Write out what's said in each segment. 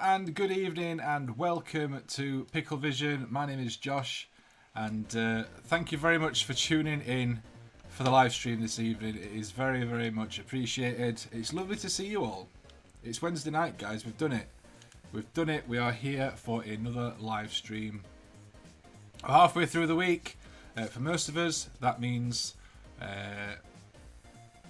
and good evening and welcome to Pickle Vision. My name is Josh and thank you very much for tuning in for the live stream this evening. It is very, very much appreciated. It's lovely to see you all. It's Wednesday night, guys. We've done it. We've done it. We are here for another live stream. Halfway through the week. For most of us, that means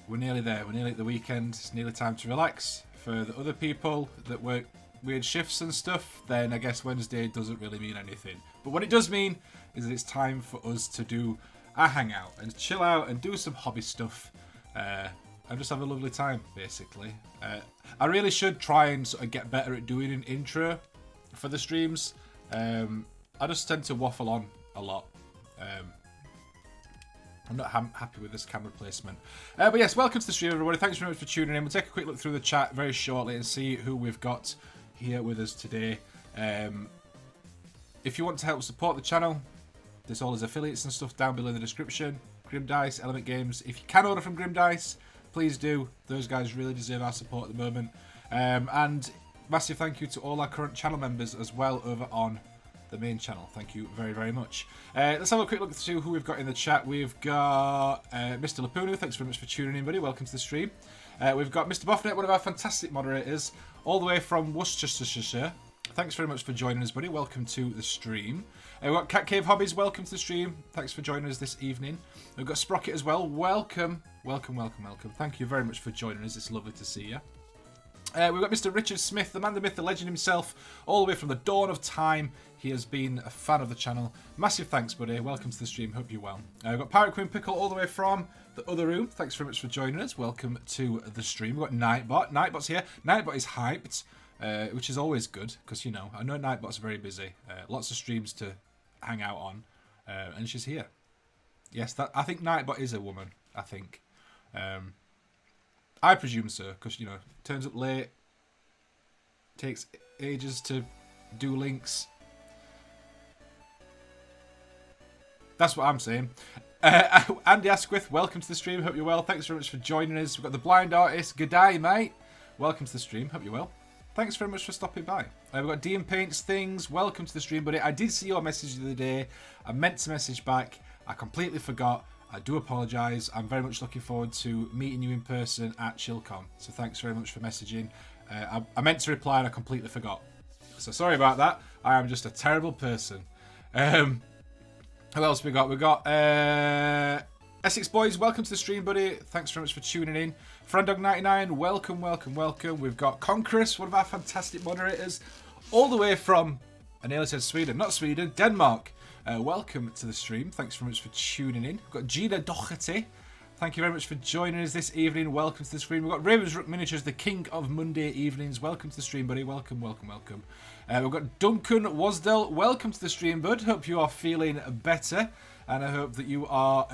we're nearly there. We're nearly at the weekend. It's nearly time to relax. For the other people that work weird shifts and stuff, then I guess Wednesday doesn't really mean anything. But what it does mean is that it's time for us to do a hangout and chill out and do some hobby stuff and just have a lovely time, basically. I really should try and sort of get better at doing an intro for the streams. I just tend to waffle on a lot. I'm not happy with this camera placement. But yes, welcome to the stream, everybody. Thanks very much for tuning in. We'll take a quick look through the chat very shortly and see who we've got here with us today. If you want to help support the channel, there's all his affiliates and stuff down below in the description. Grim Dice, Element Games. If you can order from Grim Dice, please do. Those guys really deserve our support at the moment. And massive thank you to all our current channel members as well over on the main channel. Thank you very, very much. Let's have a quick look to who we've got in the chat. We've got Mr. Lapunu. Thanks very much for tuning in, buddy. Welcome to the stream. We've got Mr. Boffnet, one of our fantastic moderators, all the way from Worcestershire. Thanks very much for joining us, buddy. Welcome to the stream. We've got Cat Cave Hobbies. Welcome to the stream. Thanks for joining us this evening. We've got Sprocket as well. Welcome. Welcome, welcome, welcome. Thank you very much for joining us. It's lovely to see you. We've got Mr. Richard Smith, the man, the myth, the legend himself, all the way from the dawn of time. He has been a fan of the channel. Massive thanks, buddy. Welcome to the stream. Hope you're well. We've got Pirate Queen Pickle all the way from the other room. Thanks very much for joining us. Welcome to the stream. We've got Nightbot. Nightbot's here. Nightbot is hyped, which is always good because, you know, I know Nightbot's very busy. Lots of streams to hang out on, and she's here. Yes, I think Nightbot is a woman, I think. I presume so, because, you know, turns up late, takes ages to do links. That's what I'm saying. Andy Asquith, welcome to the stream. Hope you're well. Thanks very much for joining us. We've got the blind artist. G'day, mate. Welcome to the stream. Hope you're well. Thanks very much for stopping by. We've got DM Paints Things. Welcome to the stream, buddy. I did see your message the other day. I meant to message back. I completely forgot. I do apologise. I'm very much looking forward to meeting you in person at ChillCon. So thanks very much for messaging. I meant to reply and I completely forgot. So sorry about that. I am just a terrible person. Who else we got? We got Essex Boys. Welcome to the stream, buddy. Thanks very much for tuning in. Frandog99. Welcome, welcome, welcome. We've got Conquerist, one of our fantastic moderators, all the way from, I nearly said Sweden. Not Sweden, Denmark. Welcome to the stream. Thanks very much for tuning in. We've got Gina Doherty. Thank you very much for joining us this evening. Welcome to the stream. We've got Ravensrook Miniatures, the king of Monday evenings. Welcome to the stream, buddy. Welcome, welcome, welcome. We've got Duncan Wasdell. Welcome to the stream, bud. Hope you are feeling better. And I hope that you are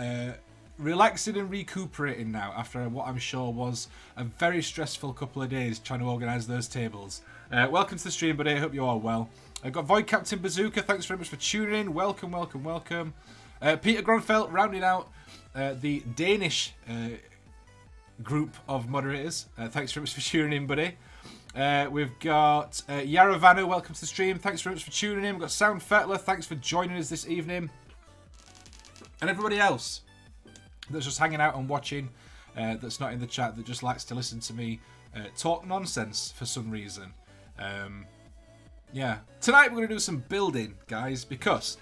relaxing and recuperating now after what I'm sure was a very stressful couple of days trying to organise those tables. Welcome to the stream, buddy. I hope you are well. I've got Void Captain Bazooka. Thanks very much for tuning in. Welcome, welcome, welcome. Peter Gronfeld rounding out the Danish group of moderators. Thanks very much for tuning in, buddy. We've got Yaravanu. Welcome to the stream. Thanks very much for tuning in. We've got Sound Fettler. Thanks for joining us this evening. And everybody else that's just hanging out and watching, that's not in the chat, that just likes to listen to me talk nonsense for some reason. Yeah. Tonight we're going to do some building, guys, because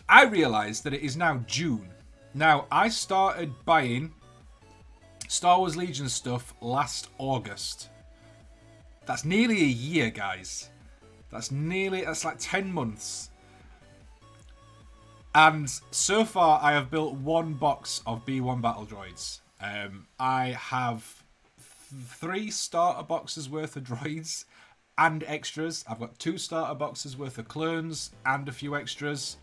I realised that it is now June. Now, I started buying Star Wars Legion stuff last August. That's nearly a year, guys. That's like 10 months. And so far, I have built one box of B1 battle droids. I have 3 starter boxes worth of droids and extras. I've got 2 starter boxes worth of clones and a few extras.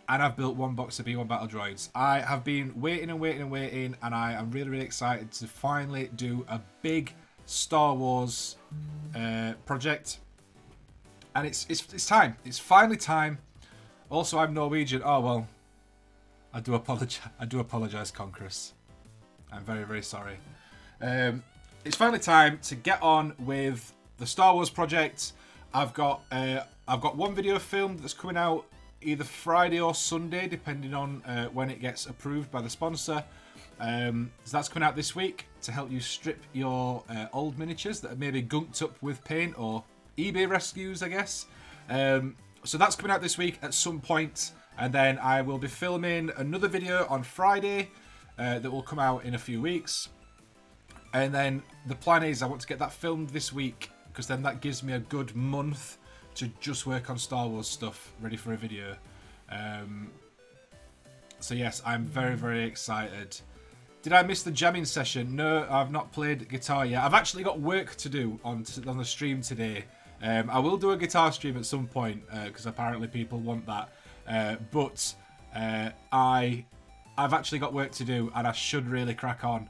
And I've built 1 box of B1 battle droids. I have been waiting and waiting and waiting, and I am really, really excited to finally do a big Star Wars project. And it's time. It's finally time. Also, I'm Norwegian. Oh, well. I do apologize, Conquerus. I'm very, very sorry. It's finally time to get on with the Star Wars project. I've got one video filmed that's coming out either Friday or Sunday, depending on when it gets approved by the sponsor. So that's coming out this week to help you strip your old miniatures that are maybe gunked up with paint or eBay rescues, I guess. So that's coming out this week at some point, and then I will be filming another video on Friday that will come out in a few weeks. And then the plan is I want to get that filmed this week, because then that gives me a good month to just work on Star Wars stuff, ready for a video. So yes, I'm very, very excited. Did I miss the jamming session? No, I've not played guitar yet. I've actually got work to do on the stream today. I will do a guitar stream at some point, because apparently people want that. But I've actually got work to do, and I should really crack on.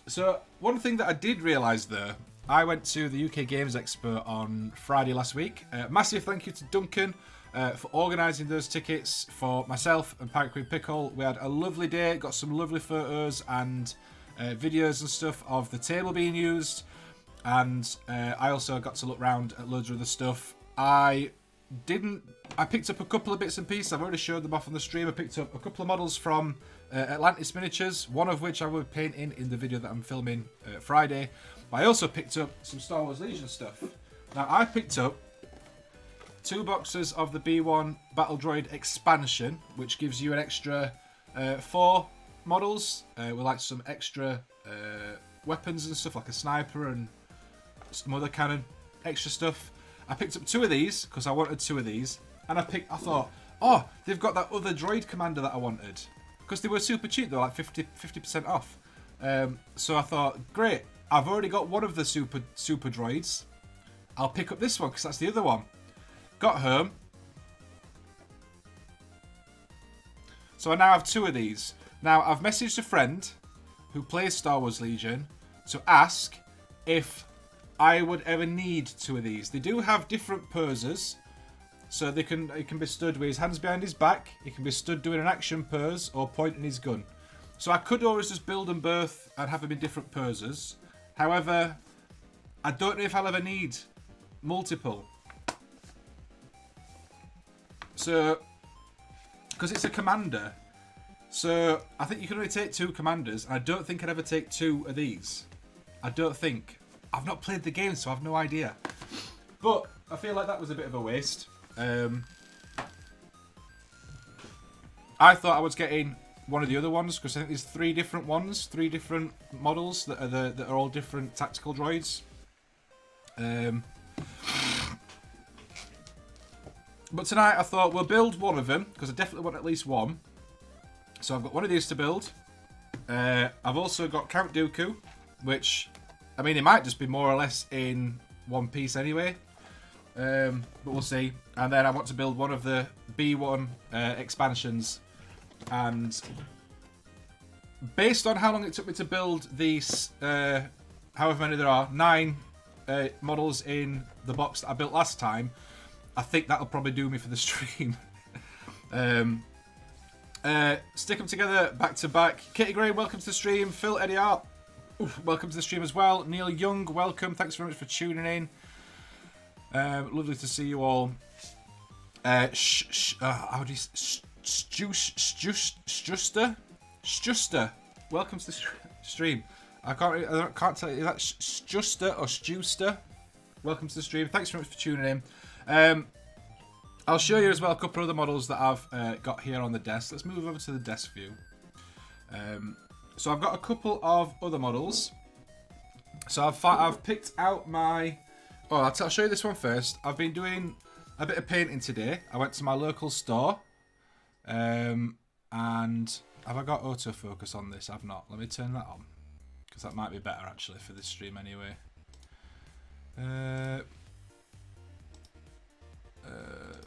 So one thing that I did realise though, I went to the UK Games Expo on Friday last week. Massive thank you to Duncan for organising those tickets for myself and Pirate Queen Pickle. We had a lovely day, got some lovely photos and videos and stuff of the table being used. And I also got to look around at loads of other stuff. I picked up a couple of bits and pieces. I've already showed them off on the stream. I picked up a couple of models from Atlantis Miniatures, one of which I will be painting in the video that I'm filming Friday. But I also picked up some Star Wars Legion stuff. Now, I picked up 2 boxes of the B1 Battle Droid expansion, which gives you an extra 4 models with like some extra weapons and stuff, like a sniper and some other kind of extra stuff. I picked up 2 of these because I wanted 2 of these, and I thought, oh, they've got that other droid commander that I wanted, because they were super cheap. They were like 50% off. So I thought, great, I've already got one of the super droids. I'll pick up this one because that's the other one. Got home. So I now have 2 of these. Now I've messaged a friend who plays Star Wars Legion to ask if I would ever need 2 of these. They do have different poses. So it can be stood with his hands behind his back. He can be stood doing an action pose or pointing his gun. So I could always just build them both and have them in different poses. However, I don't know if I'll ever need multiple. So, because it's a commander. So I think you can only take 2 commanders, and I don't think I'd ever take 2 of these. I don't think. I've not played the game, so I've no idea. But I feel like that was a bit of a waste. I thought I was getting one of the other ones, because I think there's 3 different ones, 3 different models that are all different tactical droids. But tonight I thought we'll build one of them, because I definitely want at least one. So I've got one of these to build. I've also got Count Dooku, which, I mean, it might just be more or less in one piece anyway. But we'll see. And then I want to build one of the B1 expansions. And based on how long it took me to build these, however many there are, 9 models in the box that I built last time, I think that'll probably do me for the stream. Stick them together back to back. Katie Gray, welcome to the stream. Phil Eddie Art, welcome to the stream as well. Neil Young, welcome. Thanks very much for tuning in. Lovely to see you all. How do you Stuster, welcome to the stream. I can't tell you, is that Stuster or Stuster? Welcome to the stream. Thanks very much for tuning in. I'll show you as well a couple of the models that I've got here on the desk. Let's move over to the desk view. So I've got a couple of other models. So I've picked out my... Oh, I'll show you this one first. I've been doing a bit of painting today. I went to my local store. And have I got autofocus on this? I've not. Let me turn that on, because that might be better actually for this stream anyway.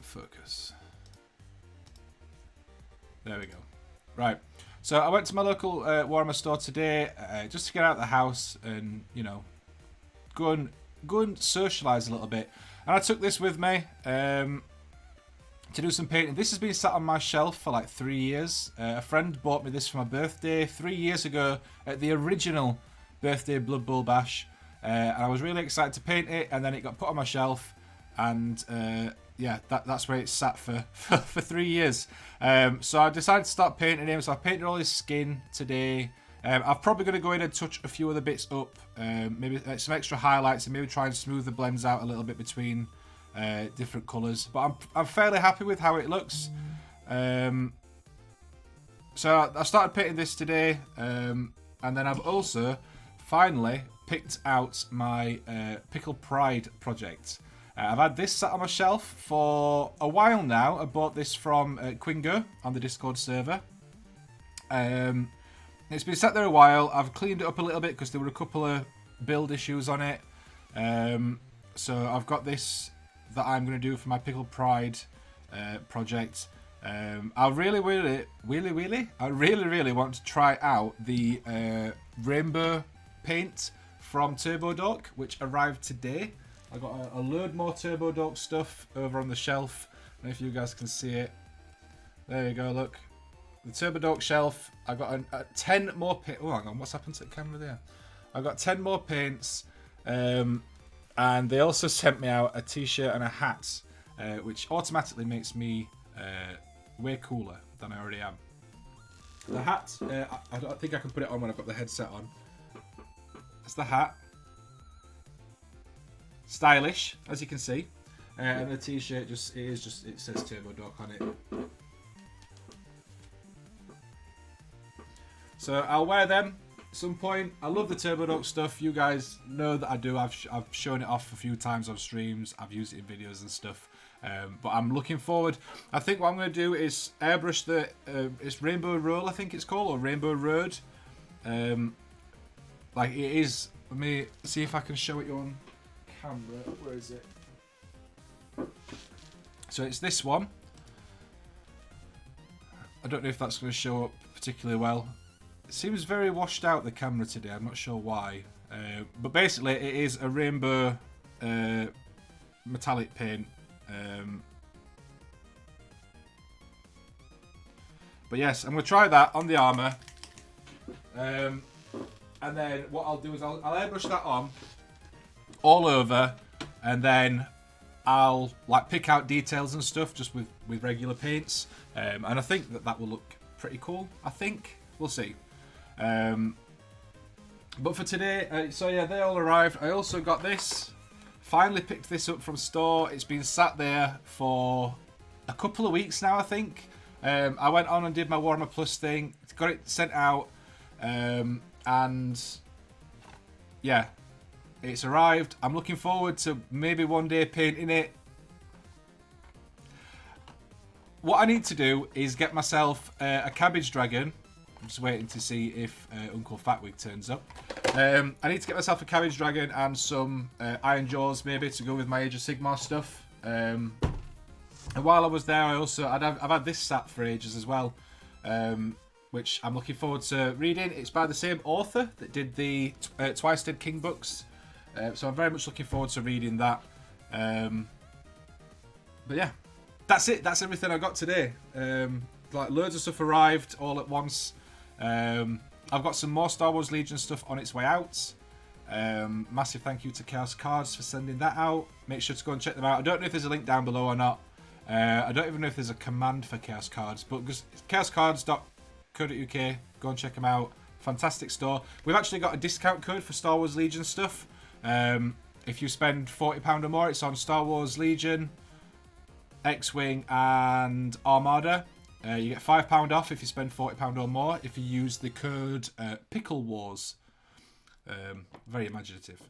Focus. There we go. Right. So I went to my local Warhammer store today just to get out of the house and, you know, go and socialise a little bit. And I took this with me to do some painting. This has been sat on my shelf for like 3 years. A friend bought me this for my birthday 3 years ago at the original birthday Blood Bowl Bash. and I was really excited to paint it, and then it got put on my shelf, and yeah, that's where it sat for 3 years. So I decided to start painting him. So I painted all his skin today. I'm probably going to go in and touch a few other bits up, maybe some extra highlights, and maybe try and smooth the blends out a little bit between different colours. But I'm fairly happy with how it looks. So I started painting this today, and then I've also finally picked out my Pickle Pride project. I've had this sat on my shelf for a while now. I bought this from Quingo on the Discord server. It's been sat there a while. I've cleaned it up a little bit because there were a couple of build issues on it. So I've got this that I'm going to do for my Pickle Pride project. I really want to try out the rainbow paint from Turbo Dork, which arrived today. I got a load more Turbo Dork stuff over on the shelf. I don't know if you guys can see it. There you go, look. The Turbo Dork shelf. I got 10 more paint. Oh, hang on, what's happened to the camera there? I got 10 more paints, and they also sent me out a t-shirt and a hat, which automatically makes me way cooler than I already am. The hat, I don't think I can put it on when I've got the headset on. That's the hat. Stylish, as you can see. And the t-shirt it says Turbo Dork on it. So I'll wear them at some point. I love the Turbo Dork stuff. You guys know that I do. I've shown it off a few times on streams. I've used it in videos and stuff. But I'm looking forward. I think what I'm going to do is airbrush the it's Rainbow Roll, I think it's called, or Rainbow Road. Like it is. Let me see if I can show it you on camera. Where is it? So it's this one. I don't know if that's going to show up particularly well. It seems very washed out, the camera today. I'm not sure why. But basically it is a rainbow metallic paint. But yes, I'm going to try that on the armour. And then what I'll do is I'll airbrush that on all over, and then I'll like pick out details and stuff just with regular paints. And I think that will look pretty cool. I think. We'll see. But for today, so yeah, they all arrived. I also got this. Finally picked this up from store. It's been sat there for a couple of weeks now, I think. I went on and did my Warhammer Plus thing. Got it sent out. And yeah, it's arrived. I'm looking forward to maybe one day painting it. What I need to do is get myself a cabbage dragon. I'm just waiting to see if Uncle Fatwig turns up. I need to get myself a cabbage dragon and some iron jaws maybe to go with my Age of Sigmar stuff. And while I was there, I've had this sat for ages as well, which I'm looking forward to reading. It's by the same author that did the Twice Dead King books, so I'm very much looking forward to reading that. But yeah, that's it. That's everything I got today. Like loads of stuff arrived all at once. I've got some more Star Wars Legion stuff on its way out. Massive thank you to Chaos Cards for sending that out. Make sure to go and check them out. I don't know if there's a link down below or not. I don't even know if there's a command for Chaos Cards, but just chaoscards.co.uk, go and check them out. Fantastic store. We've actually got a discount code for Star Wars Legion stuff. If you spend £40 or more, it's on Star Wars Legion, X-Wing and Armada. You get £5 off if you spend £40 or more if you use the code Pickle Wars. Very imaginative.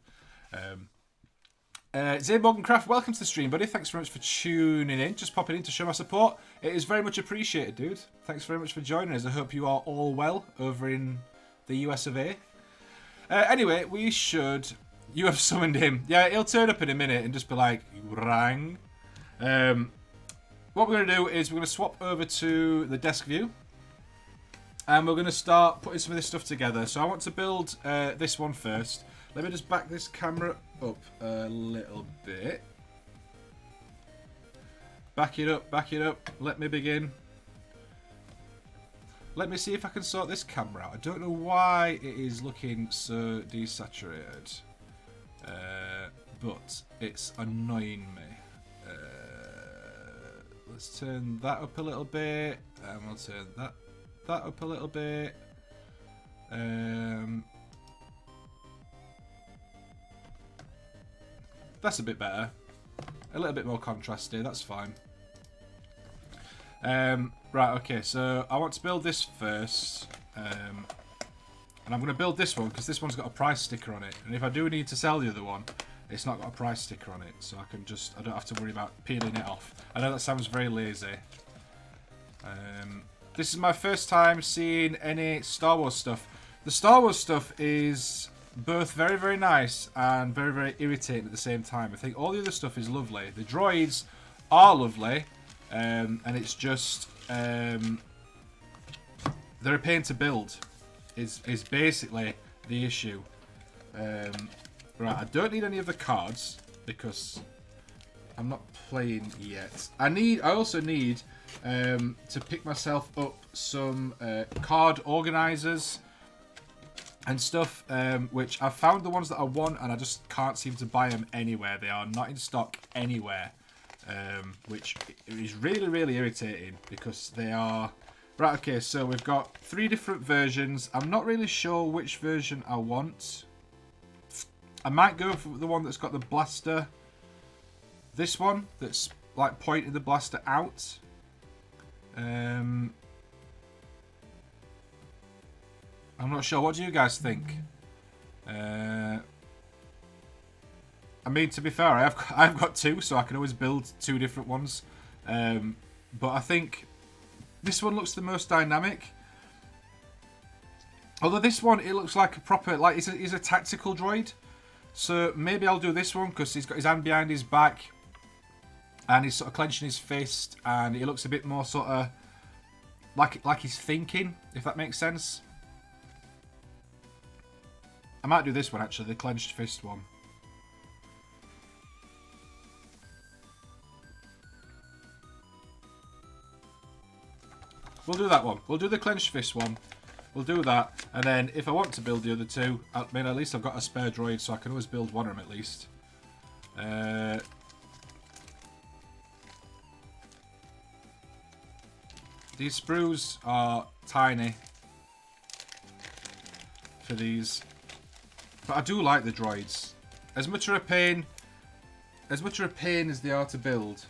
Zay Morgancraft, welcome to the stream, buddy. Thanks very much for tuning in. Just popping in to show my support. It is very much appreciated, dude. Thanks very much for joining us. I hope you are all well over in the US of A. Anyway, you have summoned him. Yeah, he'll turn up in a minute and just be like, rang. What we're going to do is we're going to swap over to the desk view. And we're going to start putting some of this stuff together. So I want to build this one first. Let me just back this camera up a little bit. Back it up, back it up. Let me begin. Let me see if I can sort this camera out. I don't know why it is looking so desaturated. but it's annoying me. Let's turn that up a little bit, and we'll turn that up a little bit. That's a bit better. A little bit more contrasty, that's fine. Right, okay, so I want to build this first. And I'm going to build this one because this one's got a price sticker on it. And if I do need to sell the other one, it's not got a price sticker on it. So I don't have to worry about peeling it off. I know that sounds very lazy. This is my first time seeing any Star Wars stuff. The Star Wars stuff is both very, very nice and very, very irritating at the same time. I think all the other stuff is lovely. The droids are lovely. And it's just... they're a pain to build. Is basically the issue. Right, I don't need any of the cards because I'm not playing yet. I also need to pick myself up some card organizers and stuff, which I've found the ones that I want and I just can't seem to buy them anywhere. They are not in stock anywhere, which is really, really irritating because they are... Right, okay, so we've got 3 different versions. I'm not really sure which version I want. I might go for the one that's got the blaster. This one, that's like pointing the blaster out. I'm not sure. What do you guys think? I mean, to be fair, I've got 2, so I can always build 2 different ones. But I think... this one looks the most dynamic. Although this one, it looks like a proper... like, he's a tactical droid. So maybe I'll do this one because he's got his hand behind his back. And he's sort of clenching his fist. And he looks a bit more sort of... like he's thinking, if that makes sense. I might do this one, actually. The clenched fist one. We'll do that one. We'll do the clenched fist one. We'll do that. And then if I want to build the other 2, I mean, at least I've got a spare droid, so I can always build one of them at least. These sprues are tiny for these. But I do like the droids. As much of a pain as they are to build.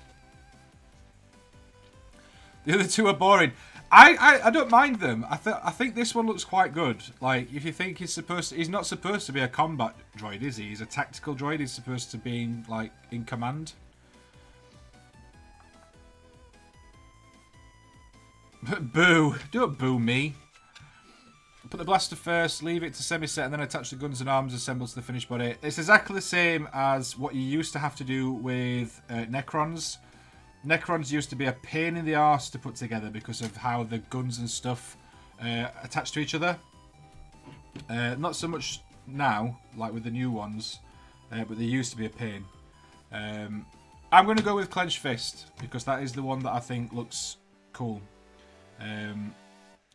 The other 2 are boring. I don't mind them. I think this one looks quite good. Like, if you think he's not supposed to be a combat droid, is he? He's a tactical droid. He's supposed to be in command. Boo! Don't boo me. Put the blaster first, leave it to semi-set, and then attach the guns and arms assembled to the finished body. It's exactly the same as what you used to have to do with Necrons. Necrons used to be a pain in the arse to put together because of how the guns and stuff attach to each other. Not so much now, like with the new ones, but they used to be a pain. I'm going to go with Clenched Fist because that is the one that I think looks cool.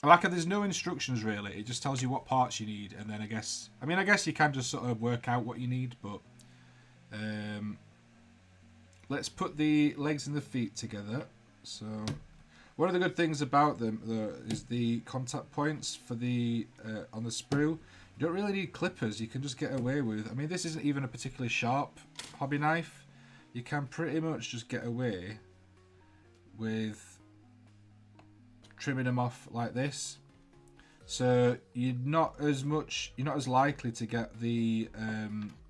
Like, there's no instructions really. It just tells you what parts you need, and then I guess you can just sort of work out what you need, but let's put the legs and the feet together. So, one of the good things about them, though, is the contact points for the on the sprue. You don't really need clippers. You can just get away with... I mean, this isn't even a particularly sharp hobby knife. You can pretty much just get away with trimming them off like this. So you're not as likely to get the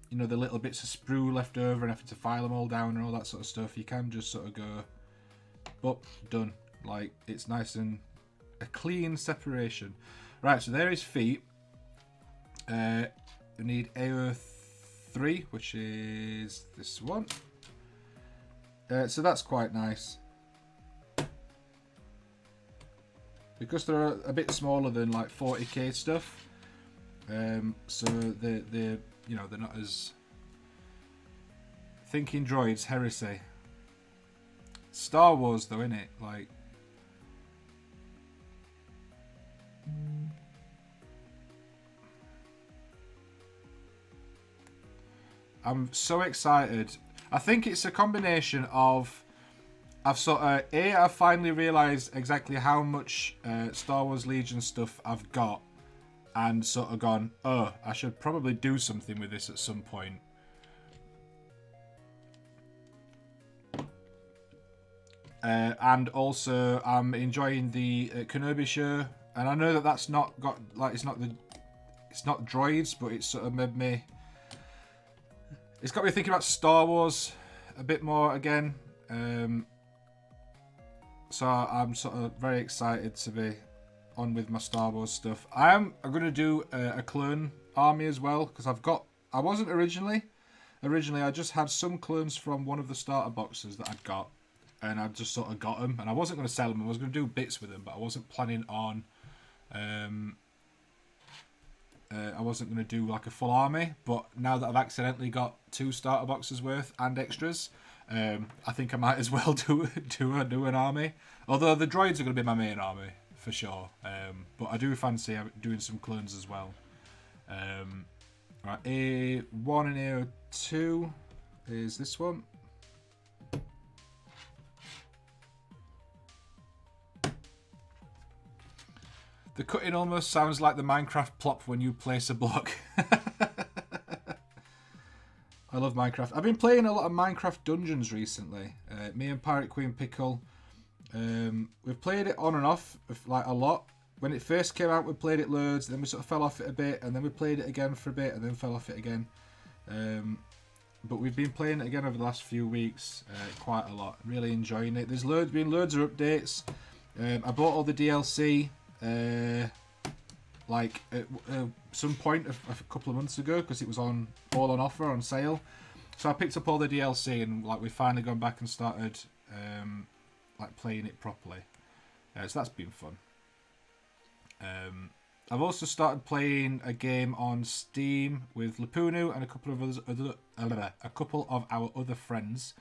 you know, the little bits of sprue left over and having to file them all down and all that sort of stuff. You can just sort of go, but done. Like, it's nice and a clean separation. Right, so there is feet. We need AO3, which is this one. So that's quite nice. Because they're a bit smaller than like 40k stuff. So they're you know, they're not as... Thinking droids, heresy. Star Wars though, innit? Like... I'm so excited. I think it's a combination of I've finally realised exactly how much Star Wars Legion stuff I've got, and sort of gone, oh, I should probably do something with this at some point. And also, I'm enjoying the Kenobi show, and I know that that's not got like it's not droids, but it's sort of made me. It's got me thinking about Star Wars a bit more again. So I'm sort of very excited to be on with my Star Wars stuff. I'm going to do a clone army as well, because I wasn't originally. Originally, I just had some clones from one of the starter boxes that I'd got, and I just sort of got them, and I wasn't going to sell them. I was going to do bits with them, but I wasn't planning on. I wasn't going to do like a full army, but now that I've accidentally got 2 starter boxes worth and extras, I think I might as well do an army. Although the droids are going to be my main army for sure, but I do fancy doing some clones as well. Right, A1 and A2 is this one. The cutting almost sounds like the Minecraft plop when you place a block. I love Minecraft. I've been playing a lot of Minecraft Dungeons recently. Me and Pirate Queen Pickle. We've played it on and off, like a lot. When it first came out, we played it loads. Then we sort of fell off it a bit, and then we played it again for a bit, and then fell off it again. But we've been playing it again over the last few weeks, quite a lot. Really enjoying it. There's been loads of updates. I bought all the DLC. Like at some point a couple of months ago, because it was all on offer on sale. So I picked up all the DLC, and like we've finally gone back and started like playing it properly. So that's been fun. I've also started playing a game on Steam with Lapunu and a couple of our other friends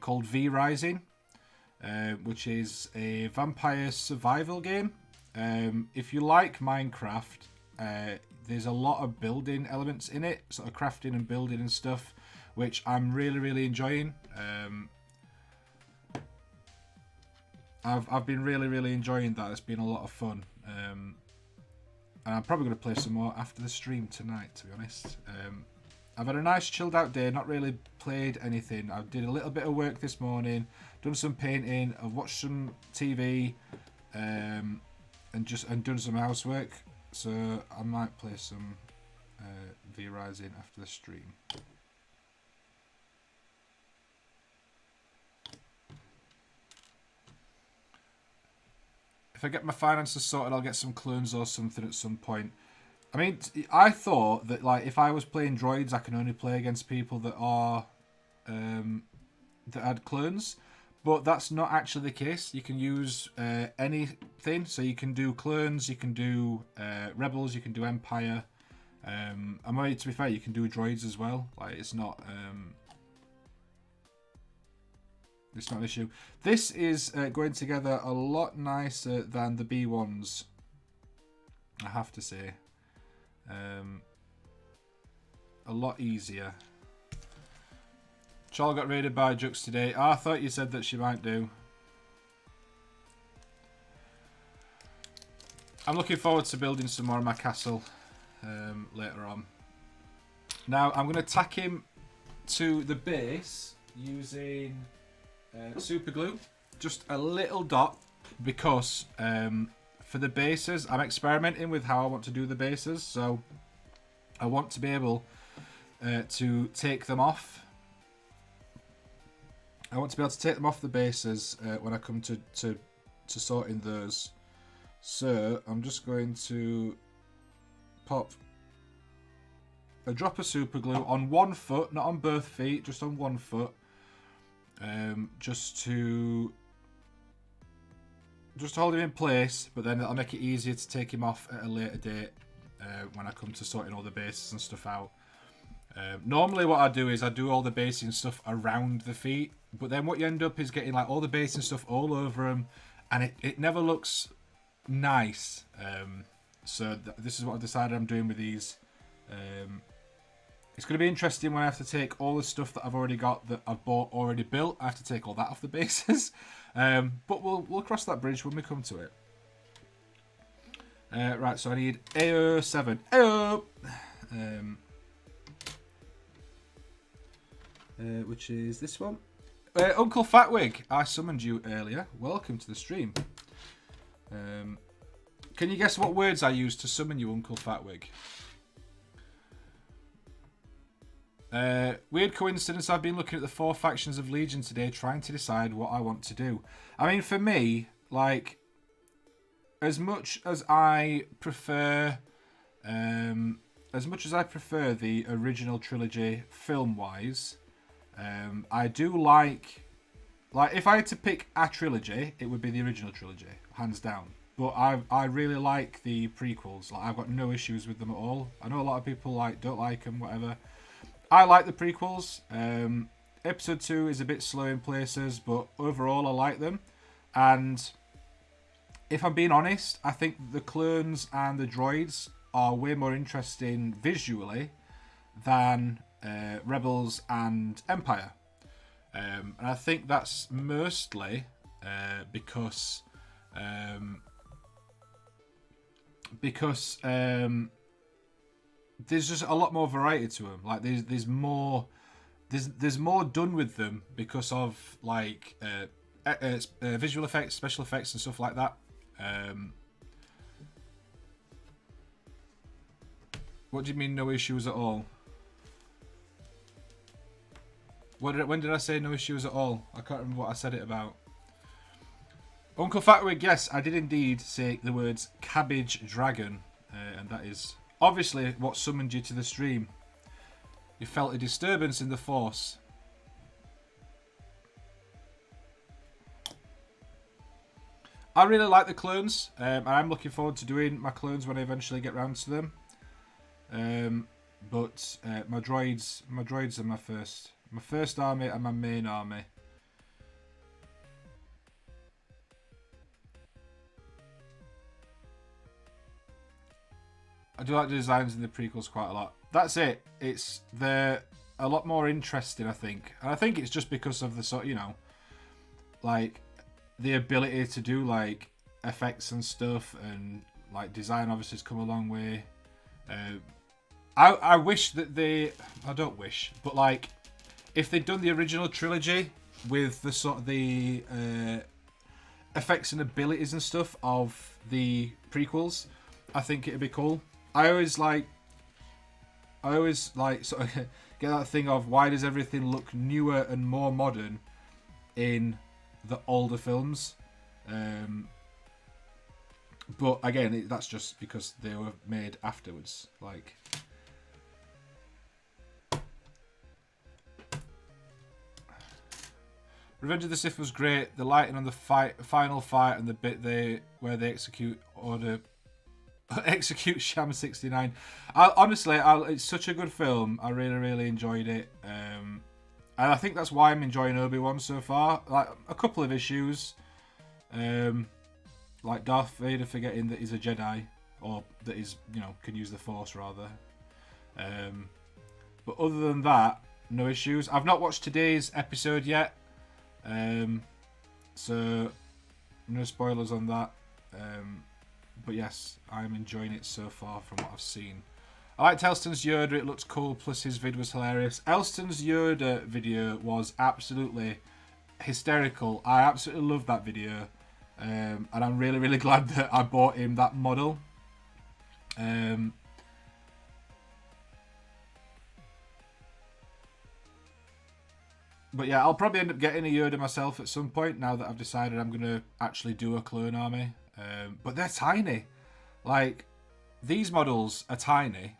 called V Rising, which is a vampire survival game. If you like Minecraft, there's a lot of building elements in it, sort of crafting and building and stuff, which I'm really enjoying. I've been really enjoying that. It's been a lot of fun, and I'm probably going to play some more after the stream tonight, to be honest. I've had a nice chilled out day, not really played anything. I did a little bit of work this morning, done some painting, I've watched some TV, and done some housework, so I might play some V Rising after the stream. If I get my finances sorted, I'll get some clones or something at some point. I mean, I thought that like if I was playing droids, I can only play against people that are that had clones. But that's not actually the case. You can use anything. So you can do clones, you can do rebels, you can do empire. I mean, to be fair, you can do droids as well. Like it's not an issue. This is going together a lot nicer than the B1s, I have to say. A lot easier. Chol got raided by Jux today. Oh, I thought you said that she might do. I'm looking forward to building some more of my castle later on. Now, I'm going to tack him to the base using super glue. Just a little dot, because for the bases, I'm experimenting with how I want to do the bases. So I want to be able to take them off. I want to be able to take them off the bases when I come to sorting those. So I'm just going to pop a drop of super glue on one foot, not on both feet, just on one foot, just to hold him in place. But then that'll make it easier to take him off at a later date when I come to sorting all the bases and stuff out. Normally what I do is I do all the basing stuff around the feet, but then what you end up is getting like all the basing stuff all over them, and it never looks nice. So this is what I've decided I'm doing with these It's going to be interesting when I have to take all the stuff that I've already got that I've bought already built. I have to take all that off the bases. But we'll cross that bridge when we come to it. Right, so I need AO7. AO! Which is this one. Uncle Fatwig, I summoned you earlier. Welcome to the stream. Can you guess what words I used to summon you, Uncle Fatwig? Weird coincidence, I've been looking at the 4 factions of Legion today, trying to decide what I want to do. I mean, for me, like, as much as I prefer the original trilogy film-wise, I do like, if I had to pick a trilogy, it would be the original trilogy, hands down. But I really like the prequels. Like, I've got no issues with them at all. I know a lot of people don't like them, whatever. I like the prequels. Episode 2 is a bit slow in places, but overall I like them. And if I'm being honest, I think the clones and the droids are way more interesting visually than Rebels and Empire. And I think that's mostly because there's just a lot more variety to them. Like there's more done with them because of like visual effects, special effects, and stuff like that. What do you mean no issues at all? When did I say no issues at all? I can't remember what I said it about. Uncle Fatwig, yes, I did indeed say the words cabbage dragon, and that is obviously what summoned you to the stream. You felt a disturbance in the force. I really like the clones, and I'm looking forward to doing my clones when I eventually get round to them. But my droids are my first army and my main army. I do like the designs in the prequels quite a lot. That's it. They're a lot more interesting, I think. And I think it's just because of the sort, like the ability to do like effects and stuff, and like design obviously has come a long way. I wish that I don't wish, but like if they'd done the original trilogy with the sort of the effects and abilities and stuff of the prequels, I think it'd be cool. I always like sort of get that thing of why does everything look newer and more modern in the older films, but again that's just because they were made afterwards. Like Revenge of the Sith was great. The lighting on the final fight and the bit where they execute Sham 69. Honestly, it's such a good film. I really, really enjoyed it. And I think that's why I'm enjoying Obi-Wan so far. Like a couple of issues, like Darth Vader forgetting that he's a Jedi, or that he's can use the Force rather. But other than that, no issues. I've not watched today's episode yet, so no spoilers on that. But yes, I'm enjoying it so far from what I've seen. I liked Elston's Yoda, it looks cool, plus his vid was hilarious. Elston's Yoda video was absolutely hysterical. I absolutely loved that video. And I'm really, really glad that I bought him that model. But yeah, I'll probably end up getting a Yoda myself at some point now that I've decided I'm going to actually do a clone army. But they're tiny. Like, these models are tiny,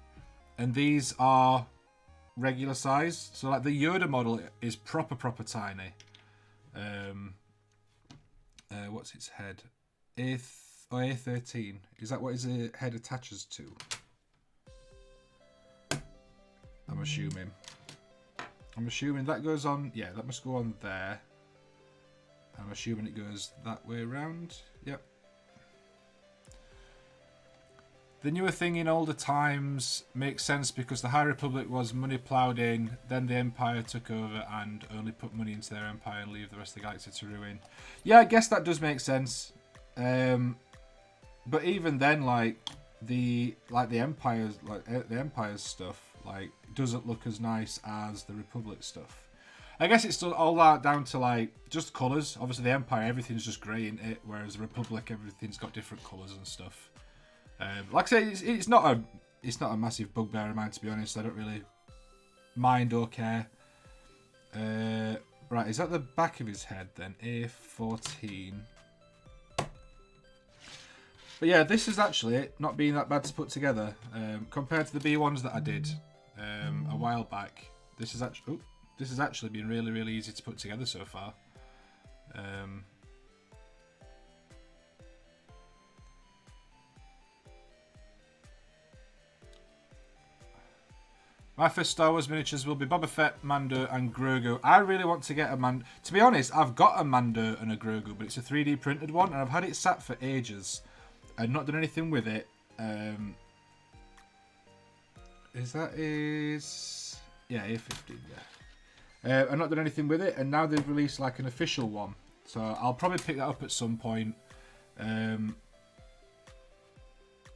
and these are regular size. So, like, the Yoda model is proper tiny. What's its head? A13. Is that what his head attaches to? I'm assuming. That goes on. Yeah, that must go on there. I'm assuming it goes that way around. Yep. The newer thing in older times makes sense because the High Republic was money ploughed in, then the Empire took over and only put money into their empire and leave the rest of the galaxy to ruin. Yeah, I guess that does make sense. But even then, like the Empire's stuff like doesn't look as nice as the Republic stuff. I guess it's all that down to like just colours. Obviously, the Empire everything's just grey in it, whereas the Republic everything's got different colours and stuff. Like I say, it's not a massive bugbear of mine, to be honest. I don't really mind or care. Right, is that the back of his head then? A14. But yeah, this is actually not being that bad to put together compared to the B1s that I did a while back. This has actually been really, really easy to put together so far. My first Star Wars miniatures will be Boba Fett, Mando, and Grogu. I really want to get a Mando. To be honest, I've got a Mando and a Grogu, but it's a 3D printed one, and I've had it sat for ages. I've not done anything with it. Yeah, A15, yeah. I've not done anything with it, and now they've released like an official one. So I'll probably pick that up at some point.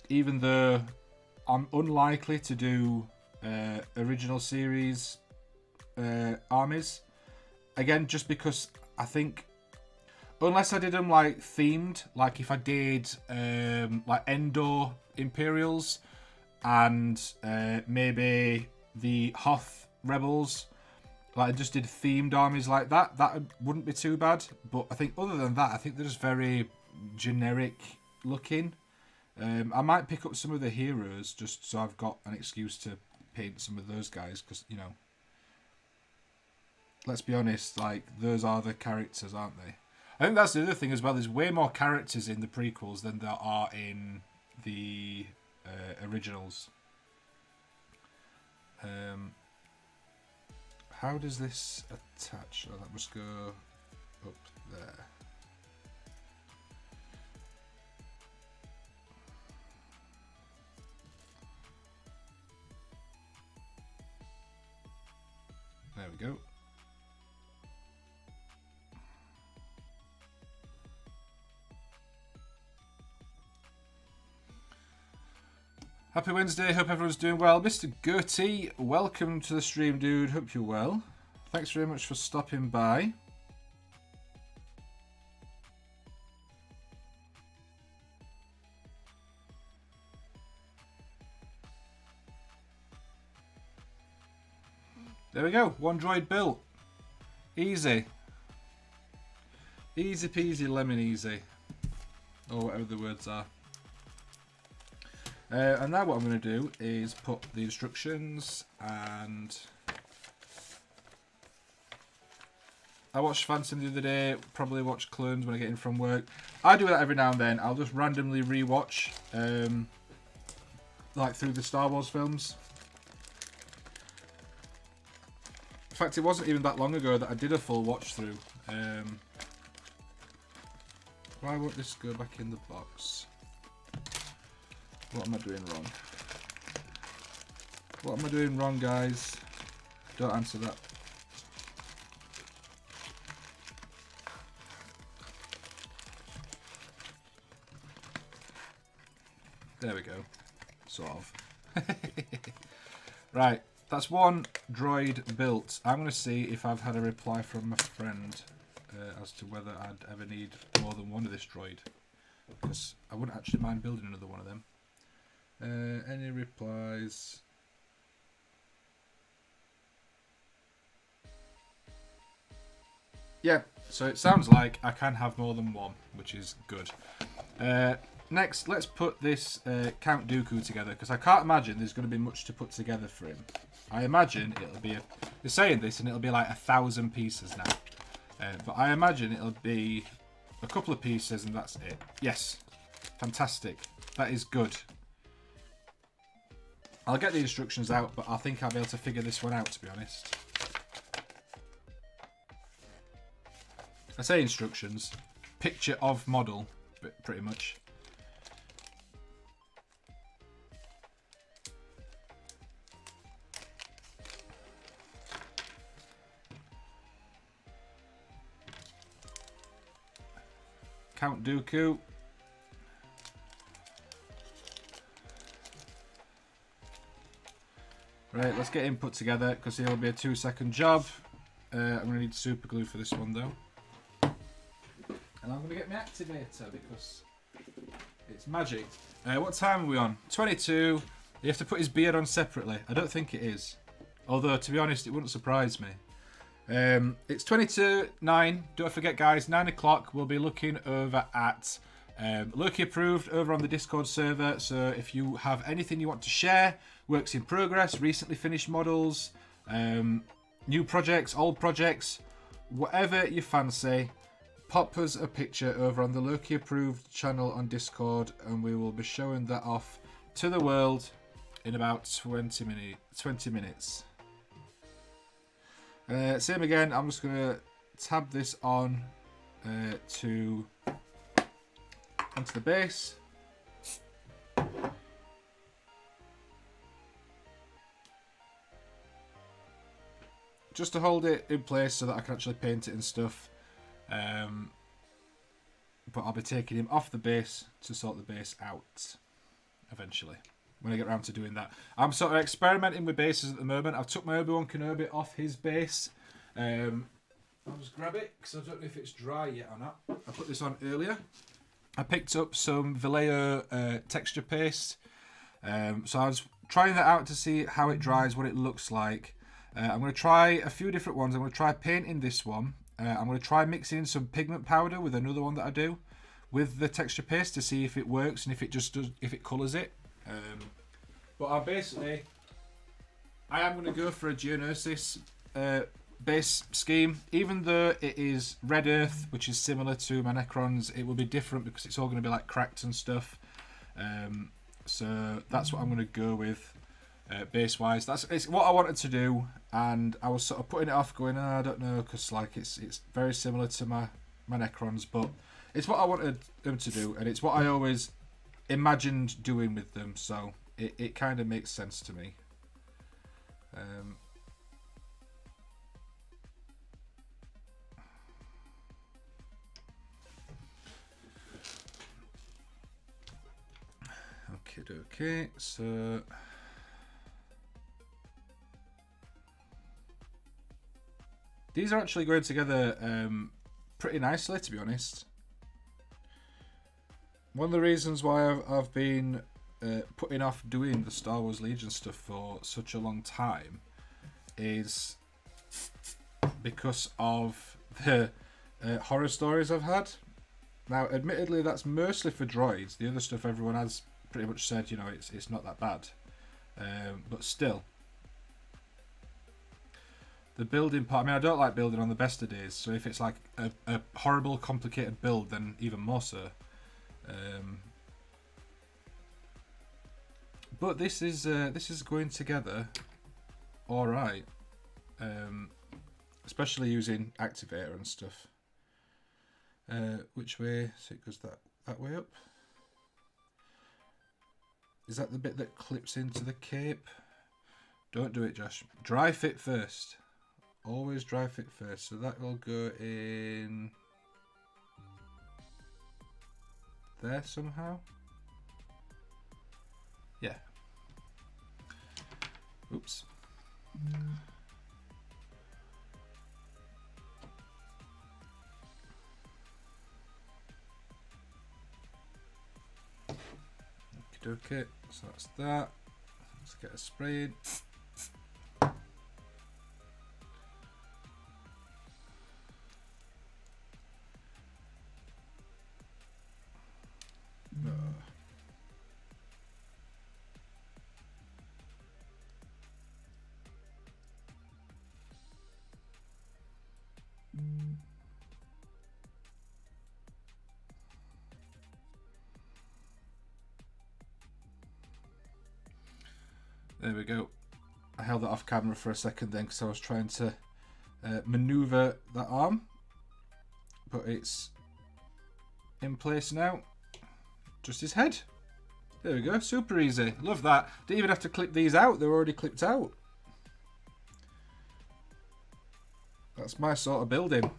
Even though I'm unlikely to do original series armies again, just because I think unless I did them like themed, like if I did like Endor Imperials and maybe the Hoth Rebels, like I just did themed armies like that, that wouldn't be too bad. But I think other than that, I think they're just very generic looking. I might pick up some of the heroes just so I've got an excuse to paint some of those guys, because, you know, let's be honest, like, those are the characters, aren't they? I think that's the other thing as well. There's way more characters in the prequels than there are in the originals. How does this attach? Oh, that must go up there. There we go. Happy Wednesday, hope everyone's doing well. Mr. Gertie, welcome to the stream, dude. Hope you're well. Thanks very much for stopping by. There we go, one droid built. Easy. Easy peasy lemon easy. Or whatever the words are. And now what I'm going to do is put the instructions, and I watched Phantom the other day, probably watch Clones when I get in from work. I do that every now and then. I'll just randomly rewatch like through the Star Wars films. In fact, it wasn't even that long ago that I did a full watch through. Why won't this go back in the box? What am I doing wrong? What am I doing wrong, guys? Don't answer that. There we go. Sort of. Right, that's one droid built. I'm going to see if I've had a reply from my friend as to whether I'd ever need more than one of this droid. Because I wouldn't actually mind building another one of them. Any replies? Yeah, so it sounds like I can have more than one, which is good. Next, let's put this Count Dooku together, because I can't imagine there's going to be much to put together for him. I imagine it'll be they're saying this and it'll be like 1,000 pieces now. But I imagine it'll be a couple of pieces and that's it. Yes, fantastic. That is good. I'll get the instructions out, but I think I'll be able to figure this one out, to be honest. I say instructions, picture of model, pretty much. Count Dooku. Right, let's get him put together because it'll be a 2-second job. I'm going to need super glue for this one though. And I'm going to get my activator because it's magic. What time are we on? 22. You have to put his beard on separately. I don't think it is. Although, to be honest, it wouldn't surprise me. It's 22:09. Don't forget, guys, 9 o'clock. We'll be looking over at Loki Approved over on the Discord server. So if you have anything you want to share, works in progress, recently finished models, new projects, old projects, whatever you fancy, pop us a picture over on the Loki Approved channel on Discord, and we will be showing that off to the world in about 20 minutes. Same again, I'm just going to tab this on onto the base. Just to hold it in place so that I can actually paint it and stuff. But I'll be taking him off the base to sort the base out eventually, when I get around to doing that. I'm sort of experimenting with bases at the moment. I've took my Obi-Wan Kenobi off his base. I'll just grab it because I don't know if it's dry yet or not. I put this on earlier. I picked up some Vallejo texture paste. So I was trying that out to see how it dries, what it looks like. I'm going to try a few different ones. I'm going to try painting this one. I'm going to try mixing some pigment powder with another one that I do with the texture paste to see if it works and if it just does, if it colours it. But I am going to go for a Geonosis base scheme. Even though it is Red Earth, which is similar to my Necrons, it will be different because it's all going to be like cracked and stuff. So that's what I'm going to go with base wise. It's what I wanted to do, and I was sort of putting it off going, oh, I don't know, because like it's very similar to my Necrons, but it's what I wanted them to do, and it's what I always imagined doing with them, so it kind of makes sense to me. Okay, so these are actually going together pretty nicely, to be honest. One of the reasons why I've been putting off doing the Star Wars Legion stuff for such a long time is because of the horror stories I've had. Now, admittedly, that's mostly for droids. The other stuff everyone has pretty much said, you know, it's not that bad. But still, the building part, I mean, I don't like building on the best of days, so if it's like a horrible, complicated build, then even more so. But this is going together all right, especially using activator and stuff. Which way? So it goes that way up. Is that the bit that clips into the cape? Don't do it, Josh. Dry fit first. Always dry fit first. So that will go in there somehow. Yeah. Oops. Okay, so that's that. Let's get a spray in. There we go. I held that off camera for a second then because I was trying to maneuver that arm, but it's in place now. Just his head. There we go. Super easy. Love that. Didn't even have to clip these out. They're already clipped out. That's my sort of building.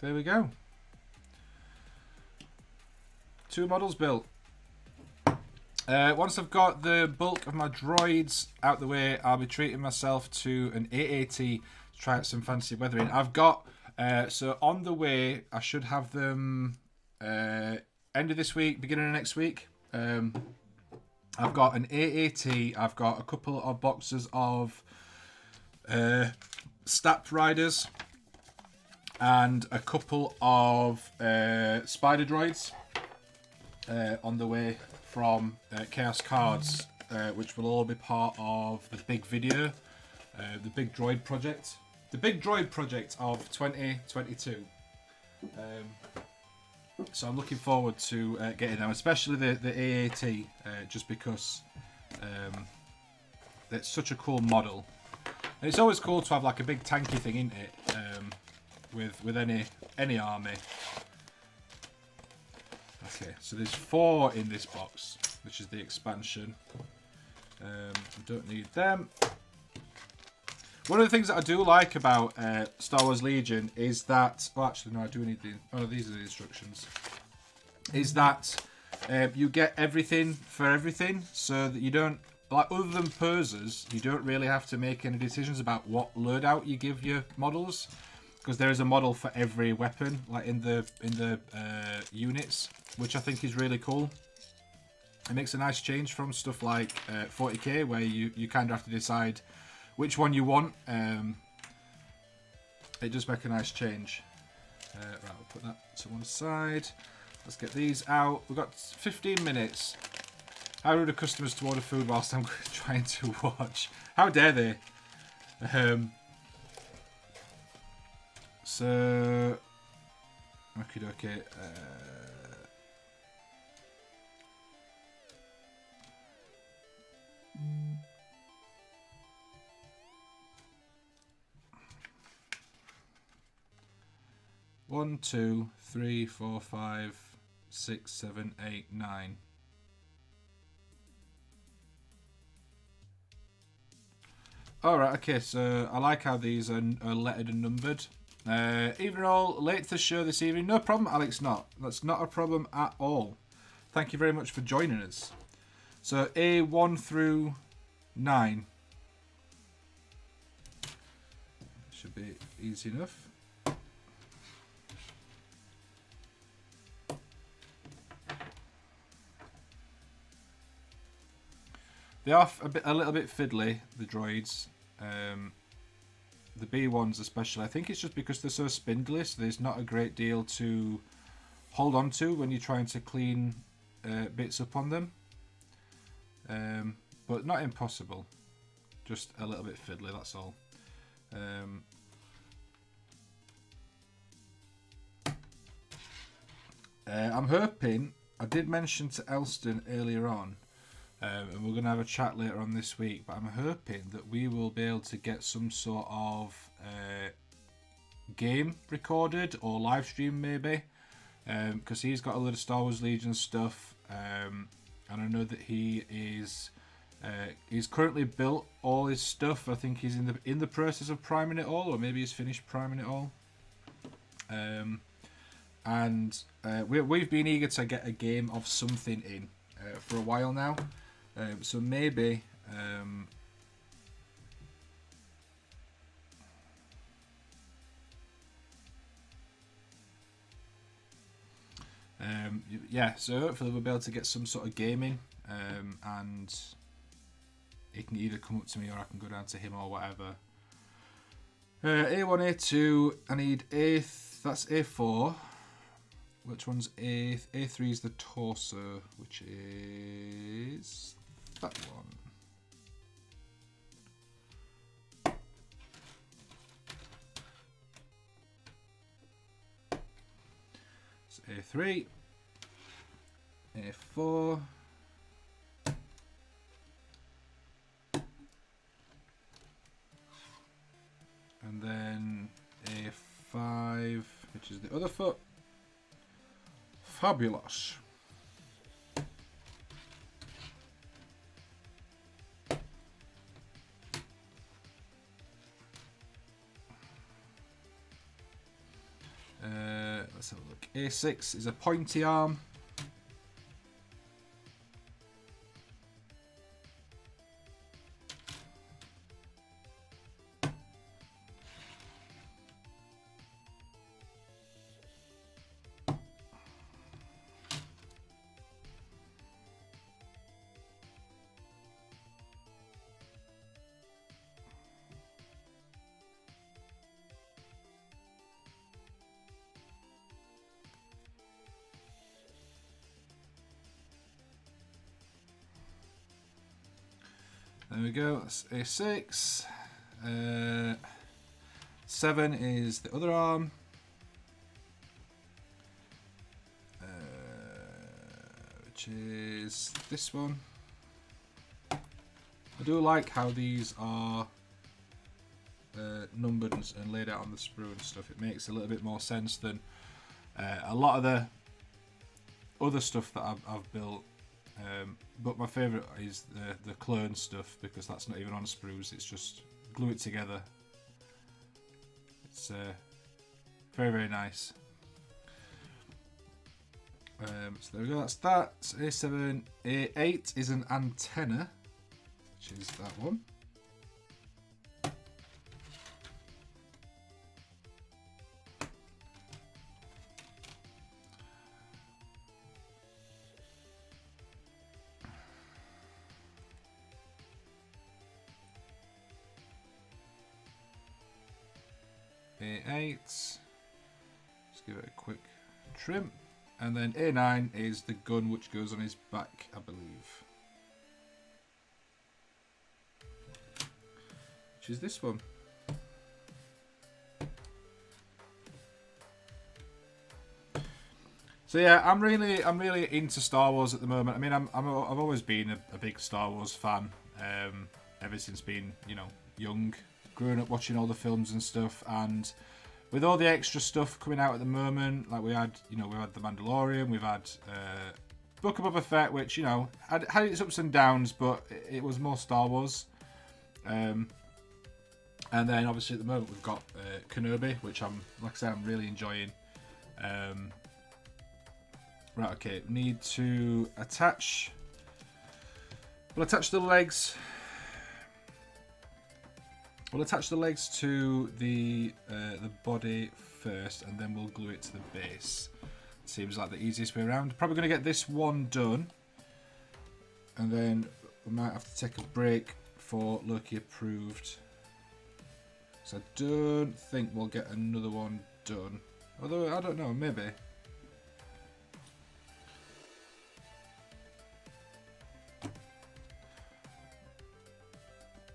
there we go. 2 models built. Once I've got the bulk of my droids out the way, I'll be treating myself to an AAT to try out some fancy weathering. I've got, so on the way, I should have them end of this week, beginning of next week. I've got an AAT, I've got a couple of boxes of Stap Riders, and a couple of Spider Droids on the way from Chaos Cards, which will all be part of the big video, the big droid project. The big droid project of 2022. So I'm looking forward to getting them, especially the AAT, just because it's such a cool model. And it's always cool to have like a big tanky thing in it, with any army. Okay, so there's 4 in this box, which is the expansion. I don't need them. One of the things that I do like about Star Wars Legion is that... Oh, actually, no, I do need the... Oh, these are the instructions. Is that you get everything for everything, so that you don't... Like, other than posers, you don't really have to make any decisions about what loadout you give your models, because there is a model for every weapon, like in the units, which I think is really cool. It makes a nice change from stuff like 40k, where you kind of have to decide which one you want. It does make a nice change. Right, we'll put that to one side. Let's get these out. We've got 15 minutes. How rude are customers to order food whilst I'm trying to watch? How dare they? So... Okay. 1, 2, 3, 4, 5, 6, 7, 8, 9. Alright, okay, so I like how these are lettered and numbered. Even all late to the show this evening. No problem, Alex, not. That's not a problem at all. Thank you very much for joining us. So A1 through 9. Should be easy enough. They are a little bit fiddly, the droids. The B1s especially. I think it's just because they're so spindly, so there's not a great deal to hold on to when you're trying to clean bits up on them. But not impossible. Just a little bit fiddly, that's all. I'm hoping, I did mention to Elston earlier on, and we're going to have a chat later on this week, but I'm hoping that we will be able to get some sort of game recorded or live stream maybe, because he's got a lot of Star Wars Legion stuff, and I know that he is he's currently built all his stuff. I think he's in the process of priming it all, or maybe he's finished priming it all. And we've been eager to get a game of something in for a while now. So maybe yeah, so hopefully we'll be able to get some sort of gaming, and he can either come up to me or I can go down to him or whatever. A1, A2, I need A, that's A4. Which one's A? A3 is the torso, which is that one. So A3, A4, and then A5, which is the other foot. Fabulous. A6 is a pointy arm. There we go, that's A6. 7 is the other arm. Which is this one. I do like how these are numbered and laid out on the sprue and stuff. It makes a little bit more sense than a lot of the other stuff that I've built. But my favourite is the clone stuff, because that's not even on sprues, it's just glue it together. It's very, very nice. So there we go, that's that. So A7, A8 is an antenna, which is that one. A8, let's give it a quick trim, and then A9 is the gun which goes on his back, I believe, which is this one. So yeah, I'm really into Star Wars at the moment. I mean, I've always been a big Star Wars fan, ever since being, you know, young. Growing up watching all the films and stuff, and with all the extra stuff coming out at the moment, like we had The Mandalorian, we've had Book of Boba Fett, which, you know, had its ups and downs, but it was more Star Wars. And then obviously at the moment we've got Kenobi, which I'm really enjoying. Right, okay, need to attach. We'll attach the legs. We'll attach the legs to the body first, and then we'll glue it to the base. Seems like the easiest way around. Probably going to get this one done, and then we might have to take a break for Loki approved. So I don't think we'll get another one done. Although, I don't know, maybe.